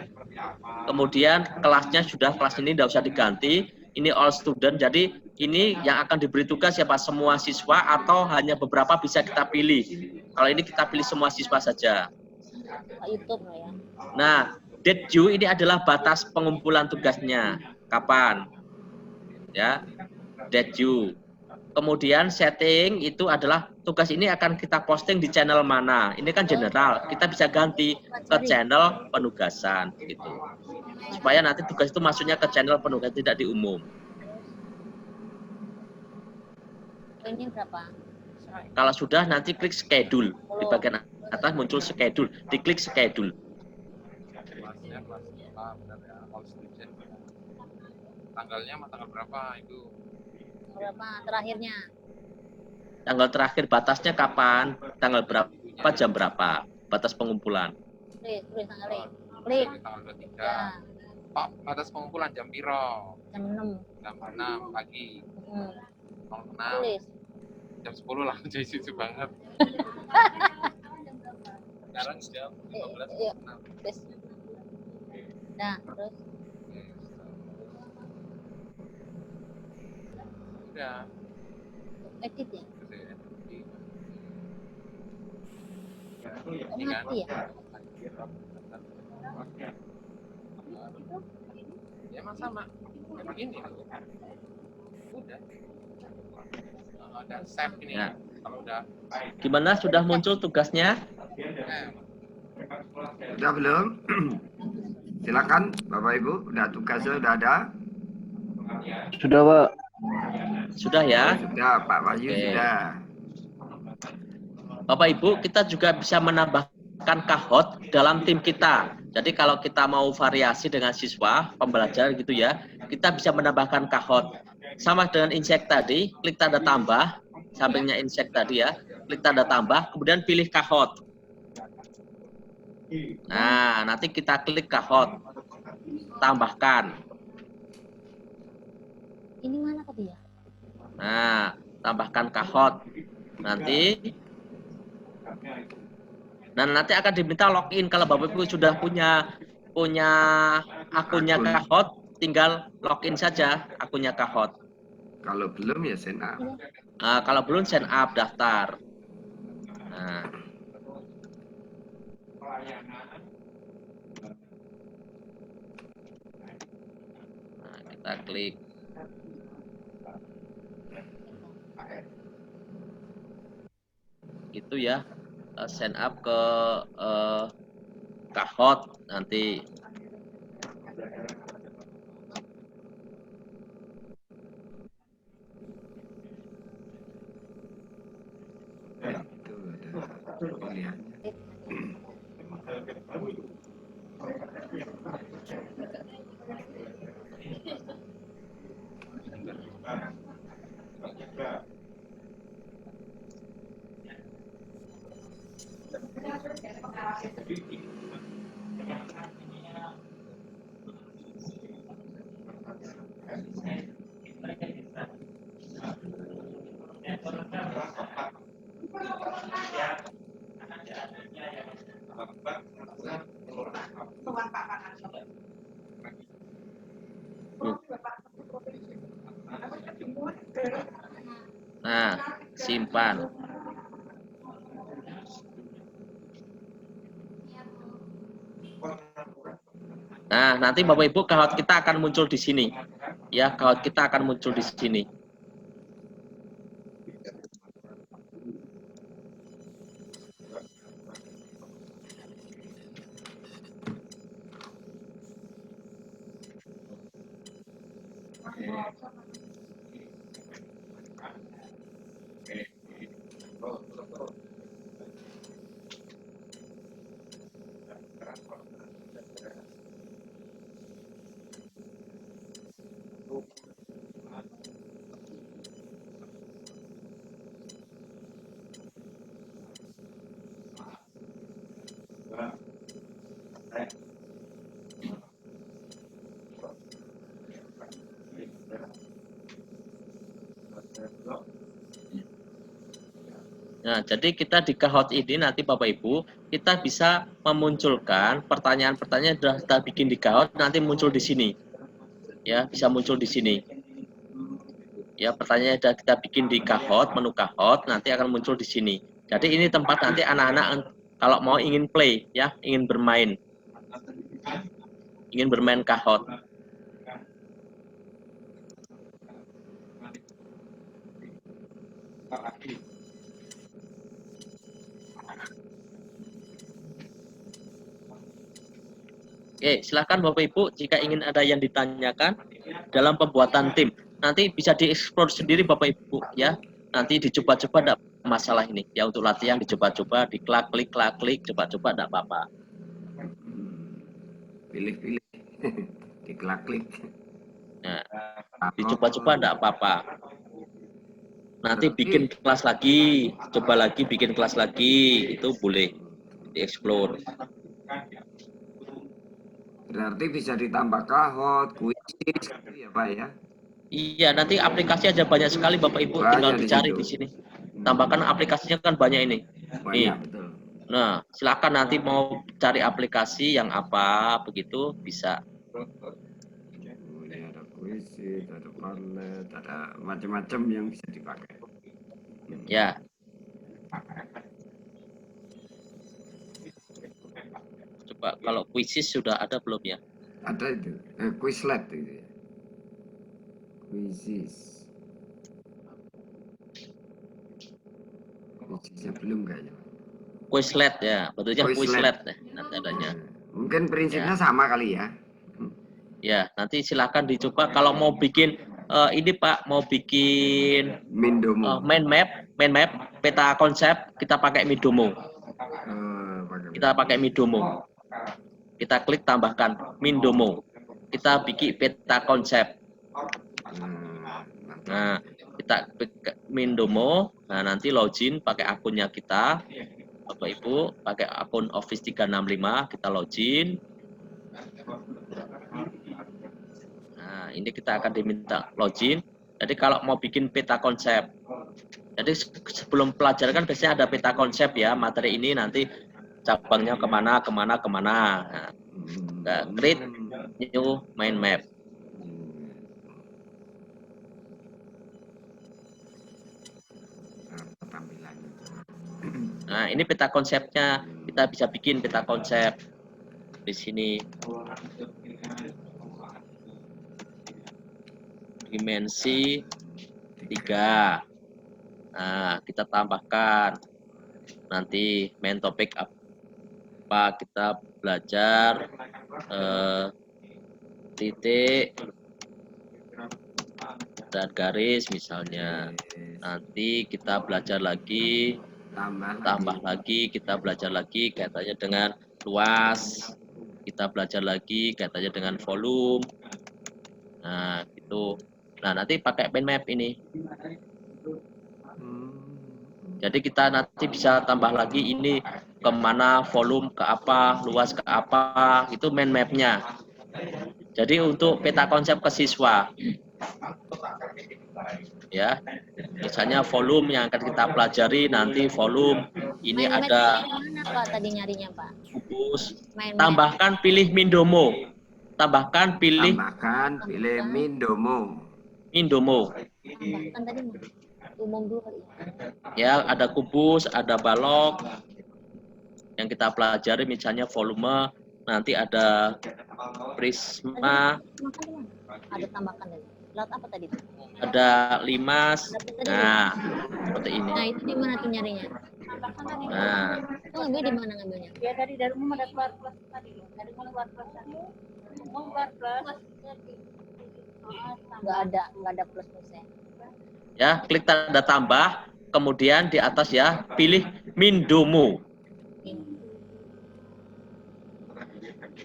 Kemudian kelasnya sudah, kelas ini tidak usah diganti. Ini all student, jadi ini yang akan diberi tugas siapa? Semua siswa atau hanya beberapa bisa kita pilih. Kalau ini kita pilih semua siswa saja. YouTube ya. Nah, date due ini adalah batas pengumpulan tugasnya. Kapan? Ya, date due. Kemudian setting itu adalah tugas ini akan kita posting di channel mana. Ini kan general, kita bisa ganti ke channel penugasan gitu. Supaya nanti tugas itu masuknya ke channel penugasan, tidak di umum. Ini berapa? Kalau sudah nanti klik schedule. Di bagian atas muncul schedule, diklik schedule. Tanggalnya sama tanggal berapa itu? Berapa terakhirnya? Tanggal terakhir batasnya kapan? Tanggal berapa? Jam berapa? Batas pengumpulan. Klik tanggal. Klik. Tanggal 23. Ya. Pak, batas pengumpulan jam piro? Jam 6. Jam 6 pagi. 06. Tulis. Jam 10 lah, jadi susu banget. Sekarang jam 15. Iya. Tulis. Nah, terus. Udah. Edit ya? Ini kan. Mati ya? Ya emang sama. Emang ini. Udah. Ada save ini. Ya. Kalau udah. Gimana? Sudah muncul tugasnya? Sudah belum? Silakan Bapak Ibu, udah tugasnya udah ada? Sudah, Pak. Sudah ya? Sudah, Pak Wahyu sudah. Bapak Ibu, kita juga bisa menambahkan kahot dalam tim kita. Jadi kalau kita mau variasi dengan siswa, pembelajar gitu ya, kita bisa menambahkan kahot. Sama dengan insect tadi, klik tanda tambah, sampingnya insect tadi ya, klik tanda tambah, kemudian pilih kahot. Nah, nanti kita klik kahot, tambahkan. Ini mana tadi ya? Nah, tambahkan kahot. Nanti akan diminta login. Kalau Bapak Ibu sudah punya akunnya kahot, tinggal login saja akunnya kahot. Kalau belum ya sign up. Nah, kalau belum sign up daftar. Nah. Kita klik. Gitu ya, sign up ke kahot nanti. Itu ada pilihannya. Nah, simpan. Nah, nanti Bapak Ibu kahot kita akan muncul di sini. Ya, kahot kita akan muncul di sini. Nah, jadi kita di kahot ini nanti Bapak Ibu, kita bisa memunculkan pertanyaan-pertanyaan yang sudah kita bikin di kahot, nanti muncul di sini. Ya, bisa muncul di sini. Ya, pertanyaan yang sudah kita bikin di kahot, menu kahot, nanti akan muncul di sini. Jadi ini tempat nanti anak-anak kalau mau ingin play, ya, ingin bermain kahot. Oke, silakan Bapak Ibu jika ingin ada yang ditanyakan dalam pembuatan tim. Nanti bisa dieksplor sendiri Bapak Ibu ya. Nanti dicoba-coba enggak masalah ini. Ya untuk latihan dicoba-coba, diklik, coba-coba enggak apa-apa. Pilih-pilih. Diklik. Nah, dicoba-coba enggak apa-apa. Nanti bikin kelas lagi, coba lagi bikin kelas lagi, itu boleh dieksplor. Berarti bisa ditambah kahot, kuis gitu ya Pak ya? Iya, nanti aplikasi ada banyak sekali Bapak Ibu, tinggal dicari di sini. Tambahkan aplikasinya kan banyak ini. Banyak, betul. Nah, silakan nanti mau cari aplikasi yang apa begitu bisa. Ini ada kuis, ada Padlet, ada macam-macam yang bisa dipakai. Ya. Coba kalau Quizizz sudah ada belum ya? Ada itu, Quizlet itu ya. Quizizz. Quizizznya belum kayaknya. Quizlet ya, betulnya Quizlet ya, nanti adanya. Mungkin prinsipnya sama kali ya. Ya, nanti silakan dicoba kalau mau bikin ini Pak, mau bikin Mindomo. Mind map, peta konsep, kita pakai Mindomo. Kita pakai Mindomo. Kita klik tambahkan Mindomo. Kita bikin peta konsep. Nah, kita klik Mindomo. Nah, nanti login pakai akunnya kita. Bapak Ibu, pakai akun Office 365, kita login. Nah, ini kita akan diminta login. Jadi kalau mau bikin peta konsep. Jadi sebelum pelajaran kan biasanya ada peta konsep ya, materi ini nanti cabangnya kemana. Nah, create new mind map. Nah, ini peta konsepnya. Kita bisa bikin peta konsep di sini. Dimensi 3. Nah, kita tambahkan nanti main topik apa, kita belajar titik dan garis misalnya. Nanti kita belajar lagi, tambah lagi, kita belajar lagi kaitannya dengan luas, kita belajar lagi kaitannya dengan volume. Nah, gitu. Nah, nanti pakai mind map ini. Jadi kita nanti bisa tambah lagi ini kemana, volume ke apa, luas ke apa, itu main mapnya. Jadi untuk peta konsep ke siswa, ya, misalnya volume yang akan kita pelajari nanti volume ini Main map ada mana Pak tadi nyarinya Pak? kubus, Main map. tambahkan pilih Mindomo, tambahkan pilih Mindomo. Tambahkan tadi umum dulu kali ya, ada kubus, ada balok yang kita pelajari, misalnya volume, nanti ada prisma, ada tambahkan tadi. Laut apa tadi? ada limas, nah seperti ini. Nah itu di mana tuh nyarinya? Nah, itu ngambil di mana ngambilnya? Ya dari umum ada keluar plus tadi. Dari keluar plus tadi. Umum keluar plus. Nggak ada plus plusnya. ya, klik tanda tambah, kemudian di atas ya pilih Mindomo.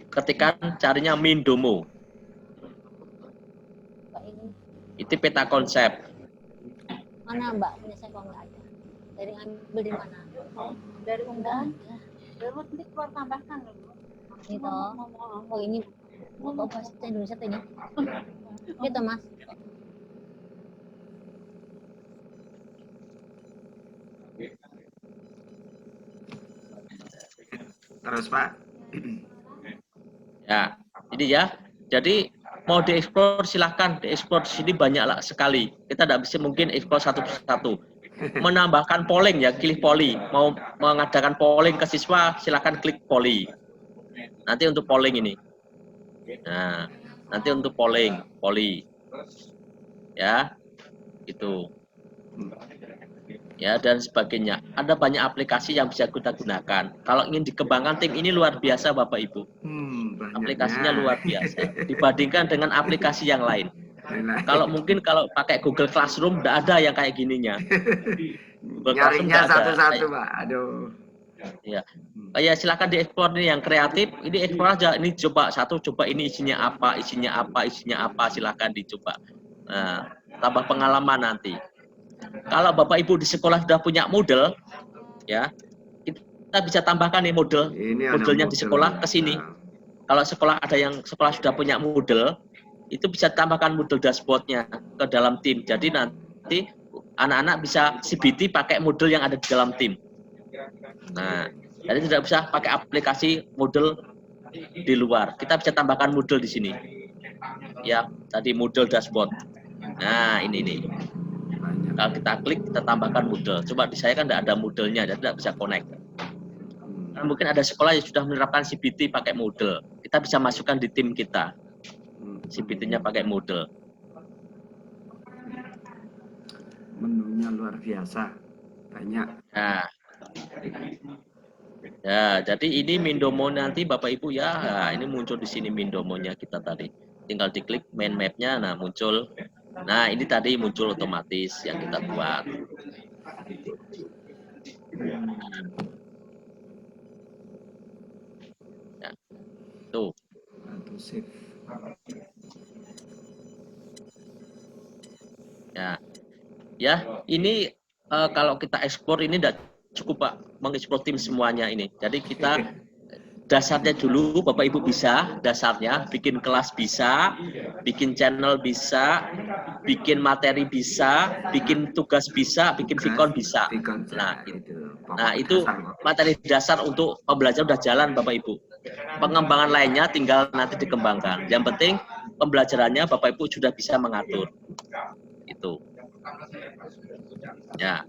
Ketikkan carinya Mindomo. Itu peta konsep. Mana Mbak? Punya saya kok nggak ada. Dari ambil di mana? Dari umum. Dari nanti keluar tambahkan loh. Ini toh. Oh ini. Oh bahasa Indonesia tuh ini. Gitu Mas. Terus Pak. Ya, ini ya. Jadi mau dieksplor silahkan dieksplor, di sini banyak sekali. Kita tidak bisa mungkin eksplor satu persatu. Menambahkan polling ya, pilih poli. Mau mengadakan polling ke siswa, silahkan klik poli. Nanti untuk polling ini. Nah, nanti untuk polling, poli. Ya, itu. Ya, dan sebagainya. Ada banyak aplikasi yang bisa kita gunakan. Kalau ingin dikembangkan tim ini luar biasa Bapak Ibu. Aplikasinya luar biasa dibandingkan dengan aplikasi yang lain. Kalau mungkin kalau pakai Google Classroom tidak ada yang kayak gininya. Nyarinya satu-satu Pak. Aduh. Ya. Ya silakan dieksplor nih yang kreatif. Ini eksplor aja. Ini coba satu, coba ini isinya apa, silakan dicoba. Nah, tambah pengalaman nanti. Kalau Bapak Ibu di sekolah sudah punya Moodle, ya kita bisa tambahkan nih modelnya di sekolah ke sini. Kalau sekolah ada yang sekolah sudah punya Moodle, itu bisa tambahkan Moodle dashboardnya ke dalam tim. Jadi nanti anak-anak bisa CBT pakai Moodle yang ada di dalam tim. Nah, jadi tidak bisa pakai aplikasi Moodle di luar. Kita bisa tambahkan Moodle di sini. Ya, tadi Moodle dashboard. Nah, ini nih. Kalau kita klik, kita tambahkan Moodle. Coba di saya kan tidak ada Moodle-nya, jadi tidak bisa connect. Nah, mungkin ada sekolah yang sudah menerapkan CBT pakai Moodle. Kita bisa masukkan di tim kita. CBT-nya pakai Moodle. Menunya luar biasa. Banyak. Nah. Ya, jadi ini Mindomo nanti Bapak Ibu ya. Nah, ini muncul di sini Mindomonya kita tadi. Tinggal diklik main map-nya, nah muncul. Nah, ini tadi muncul otomatis yang kita buat. Ya, tuh. Ya, ya ini kalau kita ekspor ini tidak cukup Pak, mengekspor tim semuanya ini. Jadi kita dasarnya dulu Bapak Ibu bisa, dasarnya bikin kelas bisa, bikin channel bisa, bikin materi bisa, bikin tugas bisa, bikin Vicon bisa. Nah, itu materi dasar untuk pembelajaran sudah jalan Bapak Ibu. Pengembangan lainnya tinggal nanti dikembangkan. Yang penting pembelajarannya Bapak Ibu sudah bisa mengatur. Itu. Ya.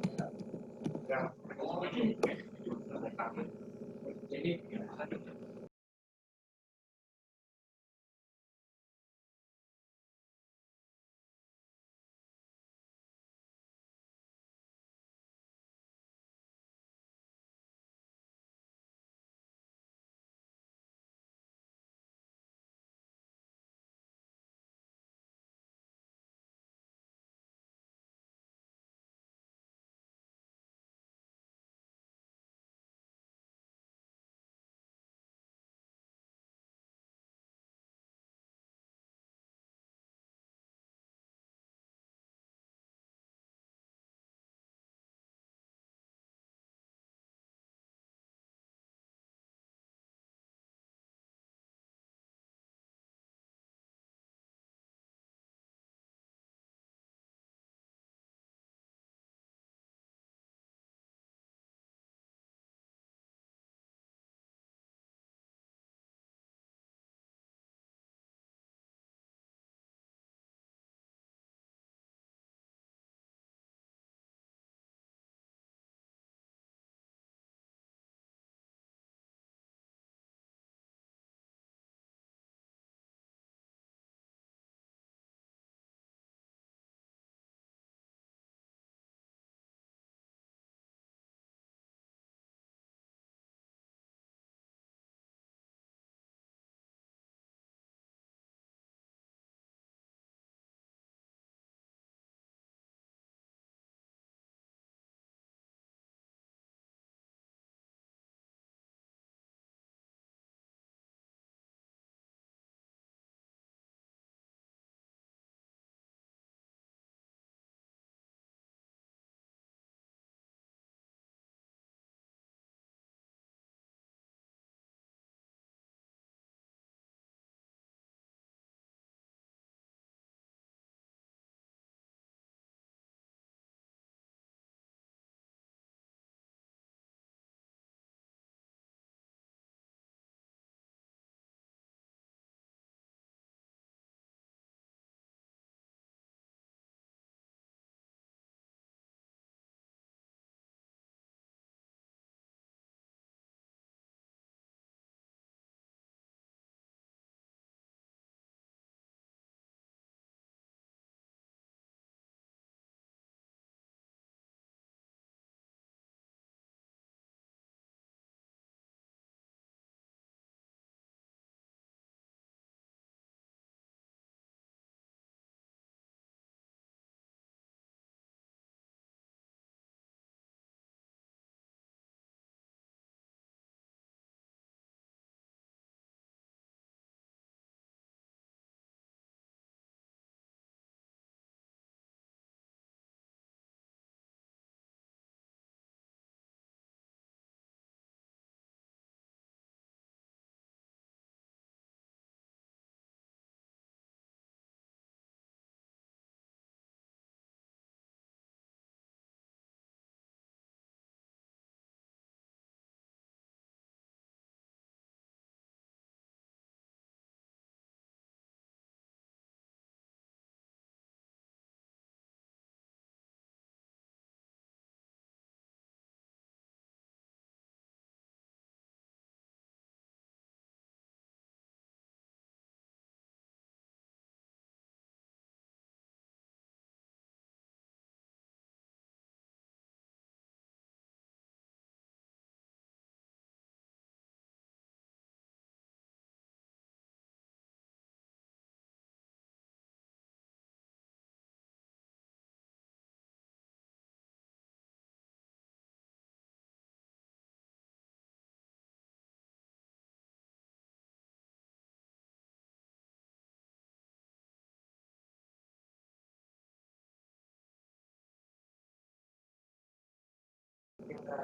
Ya.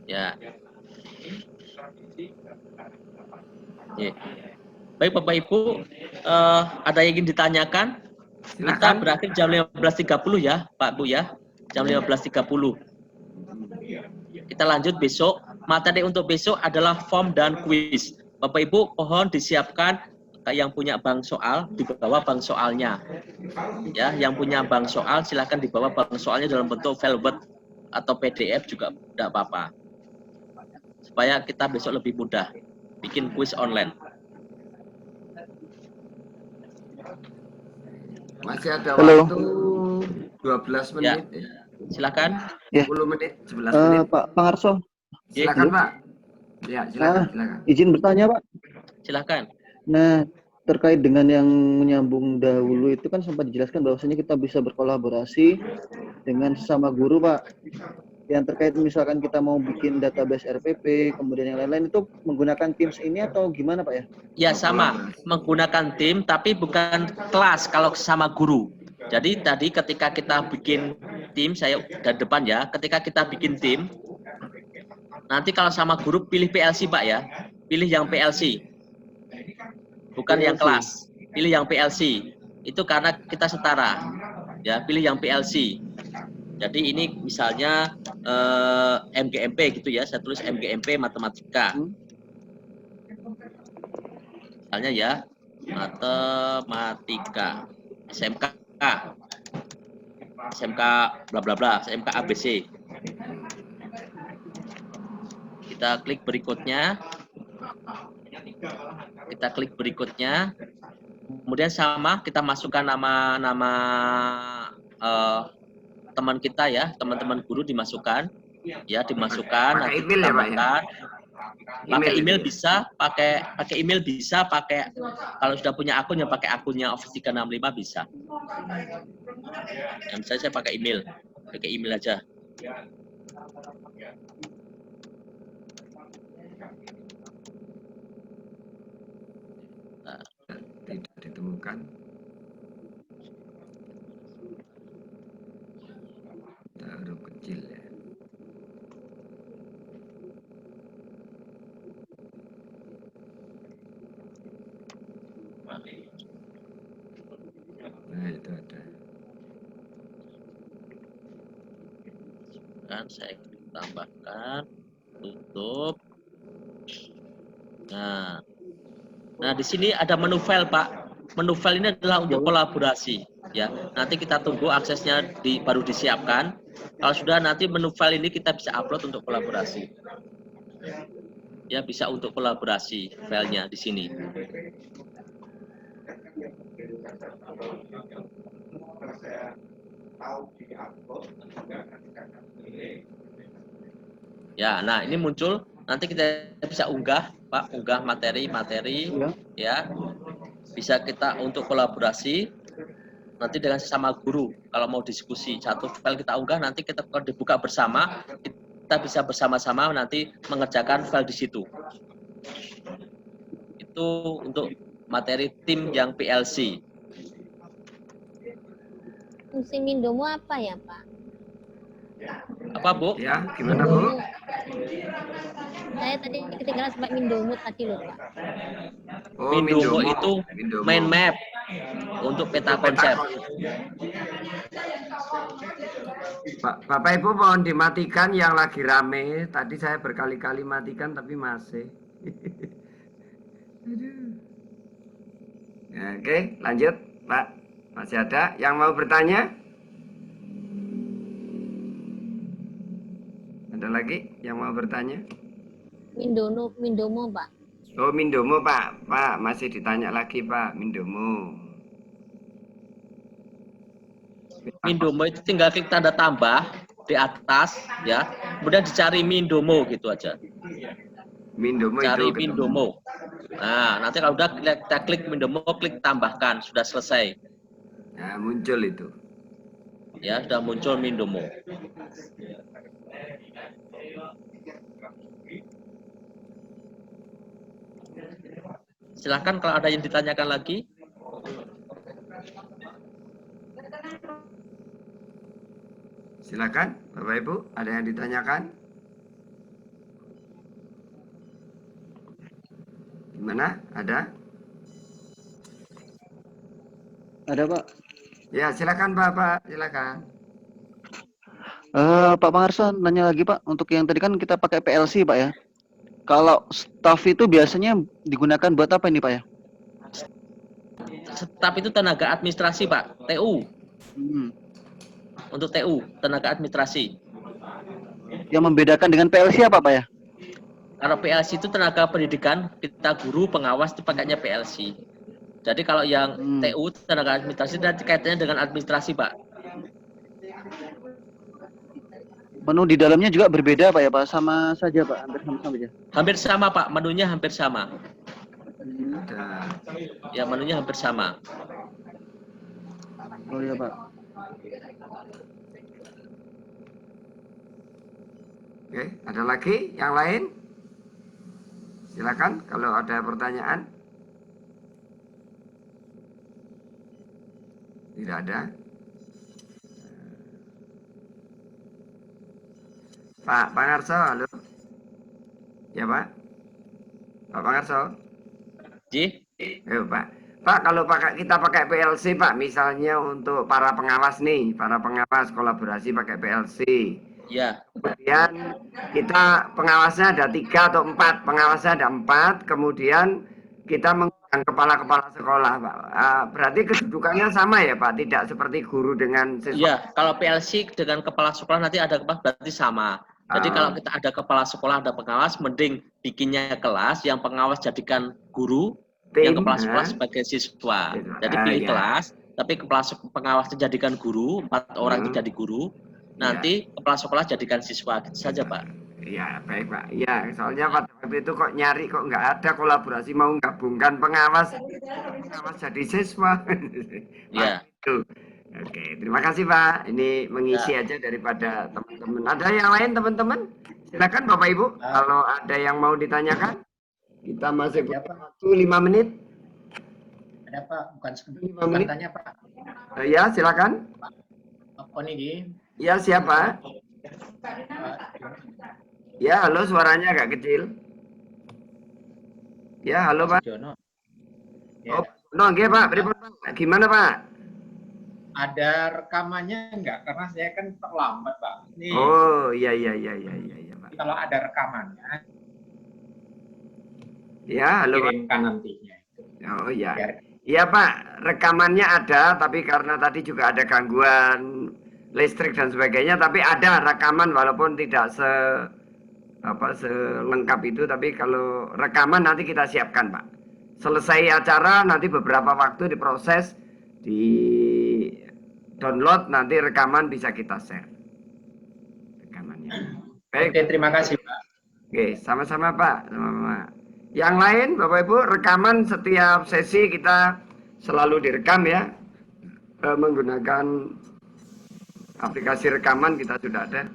Ya. Ya. Baik Bapak Ibu, ada yang ingin ditanyakan? Kita Silakan. berakhir jam 15.30 ya Pak Bu ya, jam 15.30. Kita lanjut besok. Materi untuk besok adalah form dan kuis. Bapak Ibu mohon disiapkan yang punya bank soal, dibawa bank soalnya. Ya, yang punya bank soal silakan dibawa bank soalnya dalam bentuk file Word atau PDF juga tidak apa-apa. Supaya kita besok lebih mudah bikin kuis online. Masih ada Halo. waktu 12 menit. Ya. Silakan. 10 menit, 11 menit. Pak Pangarso. Silakan, Halo. Pak. Ya, silakan. Izin bertanya, Pak. Silakan. Nah, terkait dengan yang menyambung dahulu itu kan sempat dijelaskan bahwasanya kita bisa berkolaborasi dengan sesama guru, Pak. Yang terkait misalkan kita mau bikin database RPP, kemudian yang lain-lain itu menggunakan Teams ini atau gimana, Pak ya? Ya sama, menggunakan tim tapi bukan kelas kalau sama guru. Jadi tadi ketika kita bikin tim, saya dari depan ya, ketika kita bikin tim, nanti kalau sama guru pilih PLC Pak ya, pilih yang PLC. Bukan yang kelas, pilih yang PLC. Itu karena kita setara. Ya, pilih yang PLC. Jadi ini misalnya MGMP gitu ya, saya tulis MGMP matematika. Misalnya ya, matematika, SMK bla bla bla, SMK ABC. Kita klik berikutnya. Kemudian sama kita masukkan nama teman kita ya, teman-teman guru dimasukkan, ya dimasukkan. Nanti ditambahkan. Pakai email bisa, pakai email bisa, pakai kalau sudah punya akun yang pakai akunnya Office 365 bisa. Dan saya pakai email aja. Nah, tidak ditemukan. Huruf kecil ya. Nah, itu ada. Kan saya tambahkan, tutup. Nah di sini ada menu file Pak. Menu file ini adalah untuk kolaborasi. Ya, nanti kita tunggu aksesnya baru disiapkan. Kalau sudah nanti menu file ini kita bisa upload untuk kolaborasi. Ya bisa untuk kolaborasi filenya di sini. Ya, nah ini muncul. Nanti kita bisa unggah, Pak, unggah materi, ya. Bisa kita untuk kolaborasi. Nanti dengan sesama guru, kalau mau diskusi satu file kita unggah, nanti kita kalau dibuka bersama, kita bisa bersama-sama nanti mengerjakan file di situ. Itu untuk materi tim yang PLC. Fungsi Mindomo apa ya, Pak? Apa, Bu? Ya, gimana, Bu? Saya tadi ketinggalan sampai Mindomo tadi loh, Pak. Oh, Mindomo itu main map untuk peta konsep. Bapak Ibu mohon dimatikan yang lagi rame. Tadi saya berkali-kali matikan tapi masih. Oke, lanjut, Pak. Masih ada yang mau bertanya? Ada lagi yang mau bertanya? Mindomo, Pak. Oh, Mindomo, Pak. Pak, masih ditanya lagi, Pak. Mindomo. Mindomo itu tinggal klik tanda tambah di atas, ya. Kemudian dicari Mindomo gitu aja. Mindomo cari itu Mindomo. Nah, nanti kalau udah kita klik Mindomo, klik tambahkan, sudah selesai. Nah, muncul itu. Ya, sudah muncul Mindomo. Silahkan kalau ada yang ditanyakan lagi. Silakan, Bapak Ibu, ada yang ditanyakan? Gimana? Ada? Ada Pak. Ya, silakan Bapak, silakan. Pak Pangarso nanya lagi Pak, untuk yang tadi kan kita pakai PLC Pak ya. Kalau staff itu biasanya digunakan buat apa ini Pak ya? Staf itu tenaga administrasi Pak, TU. Untuk TU, tenaga administrasi. Yang membedakan dengan PLC apa Pak ya? Kalau PLC itu tenaga pendidikan, kita guru, pengawas itu pakainya PLC. Jadi kalau yang TU, tenaga administrasi, nanti kaitannya dengan administrasi Pak. Menu di dalamnya juga berbeda Pak ya Pak? Sama saja Pak, hampir sama saja. Hampir sama Pak, menunya hampir sama. Ada. Ya, menunya hampir sama. Oh iya Pak. Oke, ada lagi yang lain? Silakan kalau ada pertanyaan. Tidak ada. Pak Pangarso, halo. Ya Pak. Pak Pangarso. Ji? Pak. Pak, kalau kita pakai PLC Pak, misalnya untuk para pengawas nih, para pengawas kolaborasi pakai PLC. Ya. Kemudian kita pengawasnya ada 3 atau 4, pengawasnya ada 4, kemudian kita mengundang kepala-kepala sekolah Pak. Berarti kedudukannya sama ya Pak, tidak seperti guru dengan siswa. Iya, kalau PLC dengan kepala sekolah nanti ada kepala berarti sama. Jadi kalau kita ada kepala sekolah, ada pengawas, mending bikinnya kelas, yang pengawas jadikan guru, yang kepala sekolah sebagai siswa. Jadi pilih kelas, tapi kepala pengawasnya jadikan guru, 4 orang itu jadi guru, nanti kepala sekolah jadikan siswa, gitu saja Pak. Iya, baik Pak. Iya, soalnya pada waktu itu kok nyari kok nggak ada kolaborasi mau gabungkan pengawas jadi siswa. Iya. Oke, terima kasih Pak. Ini mengisi aja daripada teman-teman. Ada yang lain teman-teman? Silakan Bapak Ibu. Kalau ada yang mau ditanyakan, kita masih punya waktu 5 menit. Ada Pak, bukan 5 menit. tanya Pak. Ya, silakan. Apa nih? Ya, siapa? Ya, halo, suaranya agak kecil. Ya, halo Pak. Jono. Oh, no, oke Pak. Pripun, Pak? Gimana Pak? Ada rekamannya enggak? Karena saya kan terlambat Pak. Nih, Oh, iya Pak. kalau ada rekamannya, Ya, halo Pak. kirimkan nantinya. Oh iya. Iya Pak, rekamannya ada, tapi karena tadi juga ada gangguan listrik dan sebagainya, tapi ada rekaman walaupun tidak selengkap itu, tapi kalau rekaman nanti kita siapkan Pak. Selesai acara nanti beberapa waktu diproses, di download, nanti rekaman bisa kita share. Rekamannya. Baik. Oke, terima kasih Pak. Oke, sama-sama Pak. Sama-sama. Yang lain Bapak Ibu, rekaman setiap sesi kita selalu direkam ya. Menggunakan aplikasi rekaman kita sudah ada.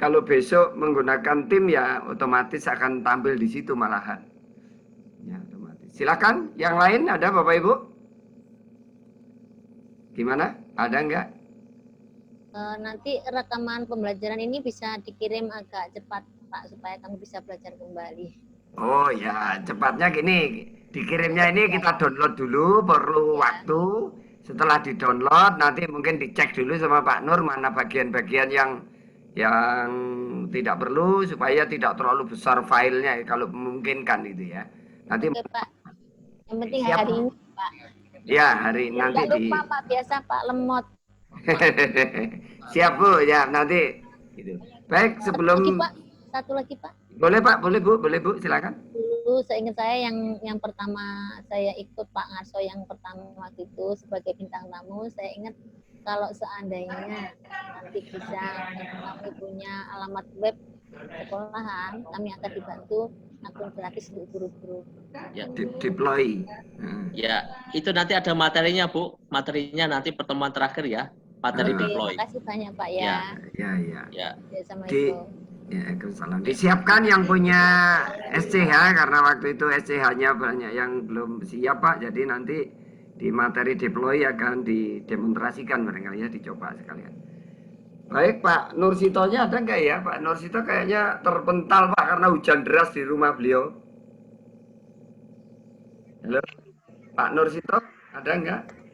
Kalau besok menggunakan tim ya otomatis akan tampil di situ malahan. Ya, otomatis. Silakan, yang lain ada Bapak Ibu? Gimana? Ada enggak? Nanti rekaman pembelajaran ini bisa dikirim agak cepat Pak, supaya kami bisa belajar kembali. Oh ya, cepatnya gini, dikirimnya ini kita download dulu, perlu waktu. Setelah di-download, nanti mungkin dicek dulu sama Pak Nur mana bagian-bagian yang tidak perlu, supaya tidak terlalu besar filenya kalau memungkinkan itu ya. Nanti Oke, Pak. Yang penting Siap. hari ini Pak. ya hari nanti Nggak di lupa Pak, biasa Pak lemot. siap Bu ya nanti gitu. Baik, sebelum Satu lagi Pak. boleh Pak, boleh Bu, silakan. Dulu seingat saya yang pertama saya ikut Pak Ngarso yang pertama waktu itu sebagai bintang tamu, saya ingat kalau seandainya nanti bisa kami punya alamat web sekolahan, kami akan dibantu akun gratis untuk guru-guru. Ya. Deploy. Ya, itu nanti ada materinya Bu. Materinya nanti pertemuan terakhir ya. Materi Oke, deploy. terima kasih banyak Pak ya. Ya. Ya, Assalamualaikum. Waalaikumsalam. Disiapkan yang punya SCH karena waktu itu SCH-nya banyak yang belum siap Pak. Jadi nanti di materi deploy akan didemonstrasikan barangkali ya, dicoba sekalian. Baik Pak Nursitonya ada nggak ya? Pak Nursito kayaknya terpental Pak karena hujan deras di rumah beliau. Halo Pak Nursito ada nggak?